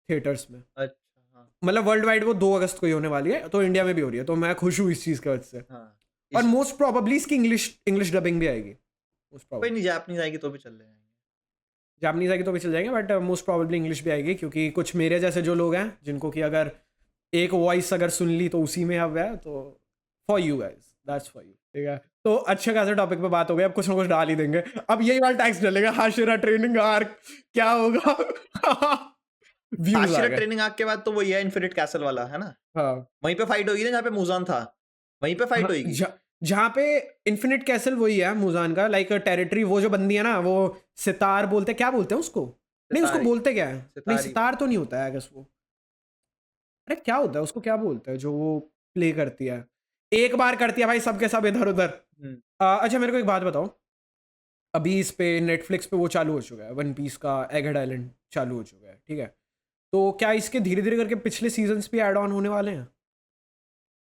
थिएटर्स में। अच्छा हाँ मतलब वर्ल्ड वाइड वो 2 अगस्त को ही होने वाली है, तो इंडिया में भी हो रही है, तो मैं खुश हूँ इस चीज़ की वजह से। हाँ। और मोस्ट प्रोबेबली इसकी इंग्लिश डबिंग भी आएगी, मोस्ट कोई प्रोबेबली। नहीं, जापानीज आएगी तो भी चल जाएंगे। जापानीज आएगी तो भी चल जाएंगे, बट मोस्ट प्रोबेबली इंग्लिश भी आएगी, क्योंकि कुछ मेरे जैसे जो लोग हैं जिनको कि अगर एक वॉइस अगर सुन ली तो उसी में अब है, तो for you guys, that's for you. ठीक है, तो अच्छे खासे टॉपिक पे बात हो गई, अब कुछ ना कुछ डाल ही देंगे। अब यही वाला टैक्स डलेगा, हाशिरा ट्रेनिंग आर्क क्या होगा। व्यूज आ आशिरा गए। ट्रेनिंग आर्क के बाद तो वही है इन्फिनिट कैसल वाला, है ना? हाँ, वहीं पे फाइट होगी ना जहाँ पे मुजान था, वहीं पे फाइट होगी। जहाँ पे इन्फिनिट कैसल वही है मुजान का, लाइक टेरिटरी। वो जो बंदी है ना, वो सितार बोलते, क्या बोलते हैं उसको? नहीं, उसको सितारी। बोलते क्या है? नहीं, सितारी। सितार तो नहीं होता है अगर वो, अरे क्या होता है उसको, क्या बोलते हैं जो वो प्ले करती है, एक बार करती है भाई सबके सब इधर उधर। अच्छा मेरे को एक बात बताओ, अभी इस पे नेटफ्लिक्स पे वो चालू हो चुका है, वन पीस का एगहेड आइलैंड चालू हो चुका है, ठीक है? तो क्या इसके धीरे धीरे करके पिछले सीजन्स भी ऐड ऑन होने वाले हैं?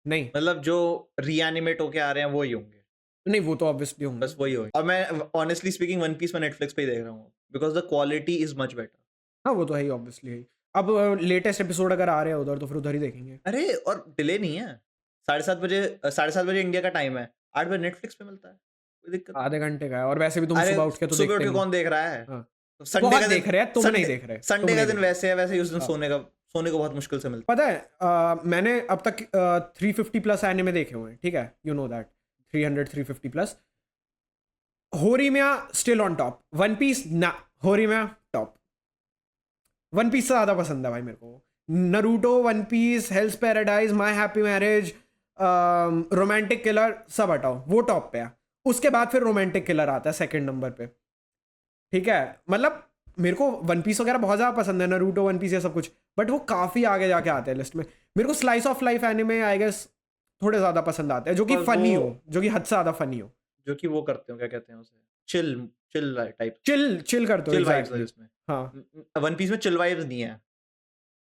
नहीं मतलब जो रीएनिमेट होके आ रहे हैं वो ही होंगे, नहीं, वो तो ऑब्वियसली होंगे। बस वही होंगे। और मैं ऑनेस्टली स्पीकिंग वन पीस में नेटफ्लिक्स पे ही देख रहा हूँ, because the quality is much better. हाँ वो तो है ही, ऑब्वियसली है ही। अब लेटेस्ट एपिसोड अगर आ रहे हैं उधर तो फिर उधर ही देखेंगे। अरे और डिले नहीं है, 7:30 बजे इंडिया का टाइम है, 8 बजे नेटफ्लिक्स पे मिलता है, कोई दिक्कत नहीं। आधे घंटे का है, और वैसे भी तुम अरे सुबह उठ के तो सुबह देखते उठ के नहीं। कौन देख रहा है? हाँ, तो संडे बहुत का देख रहे हैं, तुम नहीं देख रहे, तुम संडे नहीं का दिन देख रहे। वैसे है, वैसे ही उस दिन हाँ। सोने को बहुत मुश्किल से मिलता पता है मैंने अब तक 350 प्लस एनिमे देखे हुए हैं, ठीक है, you know that, 350 plus. Horimiya still on top, one piece ना, होरीमिया टॉप। वन पीस से ज्यादा पसंद है भाई मेरे को Naruto, one piece, hell's paradise, my happy marriage, romantic killer, सब हटाओ, वो टॉप पे है। उसके बाद फिर रोमांटिक किलर आता है सेकंड नंबर पे, ठीक है? मतलब मेरे को वन पीस वगैरह बहुत ज़्यादा पसंद है, नरूटो, वन पीस, ये सब कुछ, बट वो काफ़ी आगे जाके आते हैं लिस्ट में। मेरे को slice of life anime I guess थोड़े ज़्यादा पसंद आते हैं, जो कि और फनी वो- हो, जो कि हद से ज़्यादा फनी हो, है, जो कि वो करते हो, क्या कहते हैं उसे, चिल टाइप, चिल करते हो। Chill vibes exactly. है उसमें। हाँ, वन पीस में चिल वाइब्स नहीं है,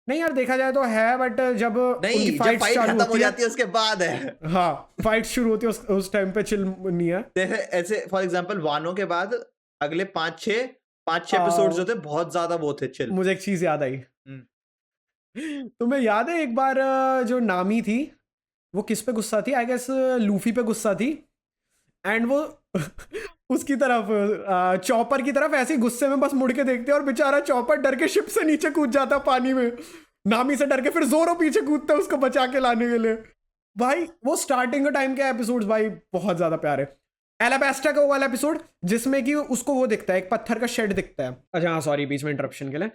नहीं यार देखा जाए तो है, बट जब नहीं, उनकी जब फाइट्स फाइट चालू खत्म हो होती है, जाती है उसके बाद है। हाँ फाइट शुरू होती है उस टाइम पे चिल नहीं है। जैसे ऐसे फॉर एग्जांपल वानो के बाद अगले 5-6 हाँ। एपिसोड्स जो थे बहुत ज्यादा वो थे चिल। मुझे एक चीज याद आई, तुम्हें याद है एक बार जो नामी थी वो किस पे गुस्सा थी? आई गेस लूफी पे गुस्सा थी, एंड वो उसकी तरफ चॉपर की तरफ ऐसे ही गुस्से में बस मुड़ के देखते हैं, और बेचारा चॉपर डर के शिप से नीचे कूद जाता पानी में, नामी से डर के, फिर जोरो पीछे कूदता है उसको बचा के लाने के लिए। भाई वो स्टार्टिंग के टाइम के एपिसोड्स भाई बहुत ज्यादा प्यारे। एलाबास्टा का वो वाला एपिसोड जिसमें कि उसको वो दिखता है, एक पत्थर का शेड दिखता है। अच्छा हाँ, सॉरी बीच में इंटरप्शन के लिए।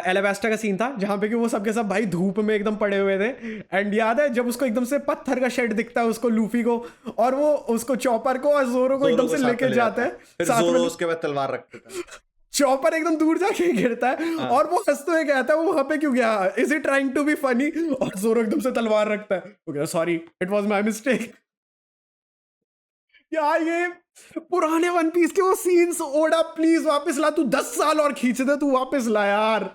एलाबास्टा का सीन था जहां पे कि वो सबके सब भाई धूप में एकदम पड़े हुए थे, एंड याद है जब उसको एकदम से पत्थर का शेड दिखता है उसको लूफी को, और वो उसको चॉपर को और जोरो को एकदम से लेके जाता है, फिर साथ जोरो में उसके बाद तलवार रख देता है। चॉपर एकदम दूर जाके गिरता है, हाँ। और वो हंसते हुए कहता है वो वहां पे क्यों गया, is it trying to be funny, और जोरो एकदम से तलवार रखता है, वो कहता sorry it was my mistake. यार ये पुराने वन पीस के वो सीन्स, ओडा प्लीज वापस ला, तू 10 साल और खींच दे, तू वापस ला यार,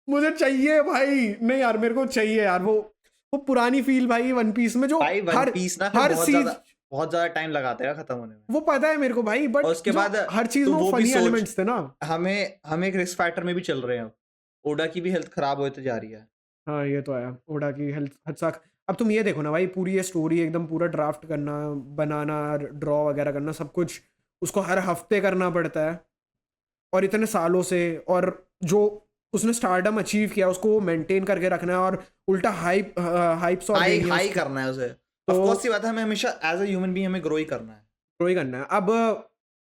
मुझे चाहिए भाई। नहीं यार मेरे को चाहिए यार वो पुरानी फील भाई वन पीस में, जो भाई वन हर पीस ना हर बहुत चीज, ज्यादा टाइम लगाते हैं खत्म होने में। वो पता है मेरे को भाई, बट और उसके बाद हर चीज तू में वो भी फनी सोच, एलिमेंट्स थे ना। हमें एक रिस्क फैक्टर में भी चल रहे हैं, ओडा की भी हेल्थ खराब होती जा रही है। हाँ ये तो है, ओडा की हेल्थ अच्छा। अब तुम ये देखो ना भाई, पूरी ये स्टोरी एकदम पूरा ड्राफ्ट करना, बनाना, ड्रॉ वगैरह करना, सब कुछ उसको हर हफ्ते करना पड़ता है, और इतने सालों से, और जो उसने स्टारडम अचीव किया उसको मेंटेन करके रखना है, और उल्टा हाइप्स और हाई करना है उसे। ऑफ कोर्स सी बात है, हमें हमेशा एज अ ह्यूमन बीइंग हमें ग्रो ही करना है, ग्रो ही करना है। अब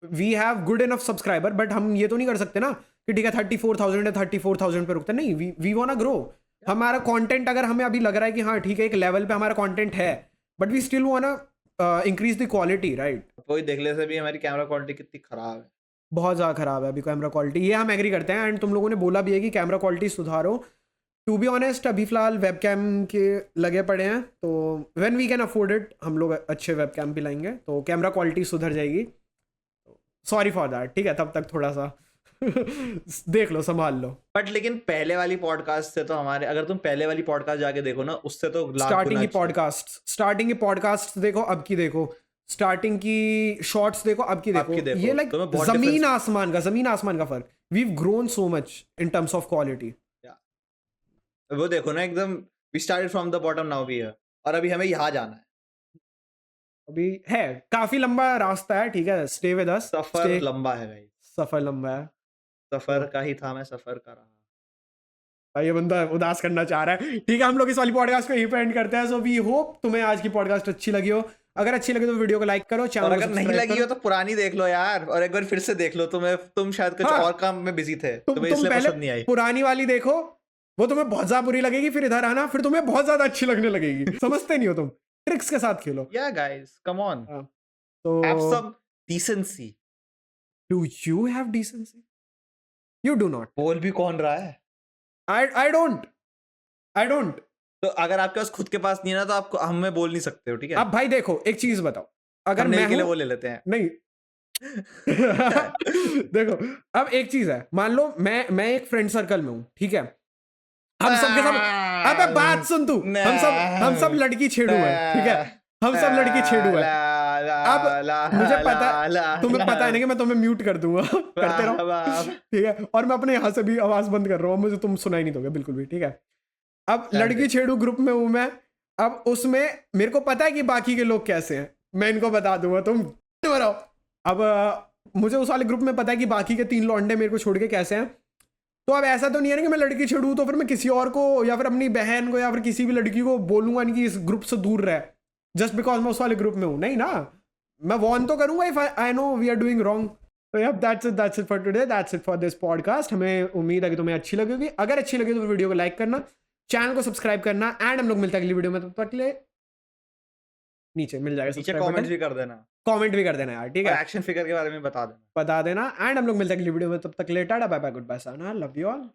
we have good enough subscriber, but हम ये तो नहीं कर सकते ना कि ठीक है 34,000 है, 34,000 पे रुकते, नहीं, वी वांट ग्रो। हमारा कंटेंट अगर हमें अभी लग रहा है कि हाँ ठीक है एक लेवल पे हमारा कंटेंट है, but we still want increase the quality, right? कोई देख ले से भी हमारी कैमरा क्वालिटी कितनी खराब है, बहुत ज़्यादा खराब है अभी कैमरा क्वालिटी, ये हम एग्री करते हैं, एंड तुम लोगों ने बोला भी है कि कैमरा क्वालिटी सुधारो। टू बी ऑनेस्ट अभी फिलहाल वेब कैम के लगे पड़े हैं, तो when we can afford it हम लोग अच्छे वेब कैम भी लाएंगे, तो कैमरा क्वालिटी सुधर जाएगी। सॉरी फॉर दैट, ठीक है, तब तक थोड़ा सा देख लो, संभाल लो। बट लेकिन पहले वाली पॉडकास्ट से तो हमारे, अगर तुम पहले वाली पॉडकास्ट जाके देखो ना, उससे तो लाख स्टार्टिंग गुना की अच्छी है। स्टार्टिंग की पॉडकास्ट देखो, अब की देखो, स्टार्टिंग की शॉर्ट्स देखो, अब की अब की देखो, देखो, ये लाइक तुम्हें बहुत जमीन difference- आसमान का फर्क। We have grown so much in terms of quality. वो देखो ना, एकदम we started from the bottom, now we here, और अभी हमें यहाँ जाना है। अभी है काफी लंबा रास्ता है, ठीक है, स्टे विद अस। सफर लंबा है भाई, सफर लंबा है। सफर का ही था, मैं सफर कर रहा। भाई ये बंदा उदास करना चाह रहा है, ठीक है, हम लोग इस वाली पॉडकास्ट को यहीं पे एंड करते हैं। सो वी होप तुम्हें आज की पॉडकास्ट अच्छी लगी हो। अगर अच्छी लगी तो वीडियो को लाइक करो, और चैनल अगर नहीं लगी हो तो पुरानी देख लो यार, और एक बार फिर से देख लो। तुम शायद कुछ हाँ। और काम में बिजी थे, तुम्हें तुम इसलिए पहले पसंद नहीं आई। पुरानी वाली देखो, वो तुम्हें बहुत ज्यादा बुरी लगेगी, फिर इधर आना, फिर तुम्हें बहुत ज्यादा अच्छी लगने लगेगी। समझते नहीं हो तुम, ट्रिक्स के साथ खेलो। या गाइस, कम ऑन, तो have some decency. Do you have decency? You do not. बोल भी कौन रहा है? I don't. तो अगर आपके पास खुद के पास नहीं है ना, तो आप हमें बोल नहीं सकते हो, ठीक है? अब भाई देखो, एक चीज बताओ, अगर thumbnail मैं के लिए हूं, वो ले लेते हैं। नहीं देखो, अब एक चीज है, मान लो मैं एक फ्रेंड सर्कल में हूं, ठीक है, हम सब के सब, अबे बात सुन तू, हम सब लड़की छेड़ू है, ठीक है, हम सब लड़की छेड़ू है। अब मुझे पता, तुम्हें पता है ना कि मैं तुम्हें म्यूट कर दूंगा, करते रहो, ठीक है, और मैं अपने यहाँ से भी आवाज बंद कर रहा हूँ, मुझे तुम सुनाई नहीं दोगे बिल्कुल भी, ठीक है। अब लड़की छेड़ू ग्रुप में हूं मैं, अब उसमें मेरे को पता है कि बाकी के लोग कैसे हैं, मैं इनको बता दूंगा, तुम मरो। अब मुझे उस वाले ग्रुप में पता है कि बाकी के 3 लौंडे मेरे को छोड़ के कैसे हैं। तो अब ऐसा तो नहीं है ना कि मैं लड़की छेड़ू तो फिर मैं किसी और को या फिर अपनी बहन को या फिर किसी भी लड़की को बोलूंगा नहीं कि इस ग्रुप से दूर रहे, जस्ट बिकॉज मैं उस वाले ग्रुप में हूं। नहीं ना, मैं वॉर्न तो करूंगा if I know we are doing wrong. तो यार that's it for today, that's it for this podcast. हमें उम्मीद है कि तुम्हें अच्छी लगेगी। अगर अच्छी लगी तो वीडियो को लाइक करना, चैनल को सब्सक्राइब करना, एंड हम लोग मिलते हैं अगली वीडियो में। तब तक के लिए नीचे मिल जाएगा, नीचे कमेंट भी कर देना, कमेंट भी कर देना यार, ठीक है, एक्शन फिगर के बारे में बता देना। बता देना, एंड हम लोग मिलते हैं अगली वीडियो में। तब तक के लिए tata bye bye, good bye, Sana, love you all.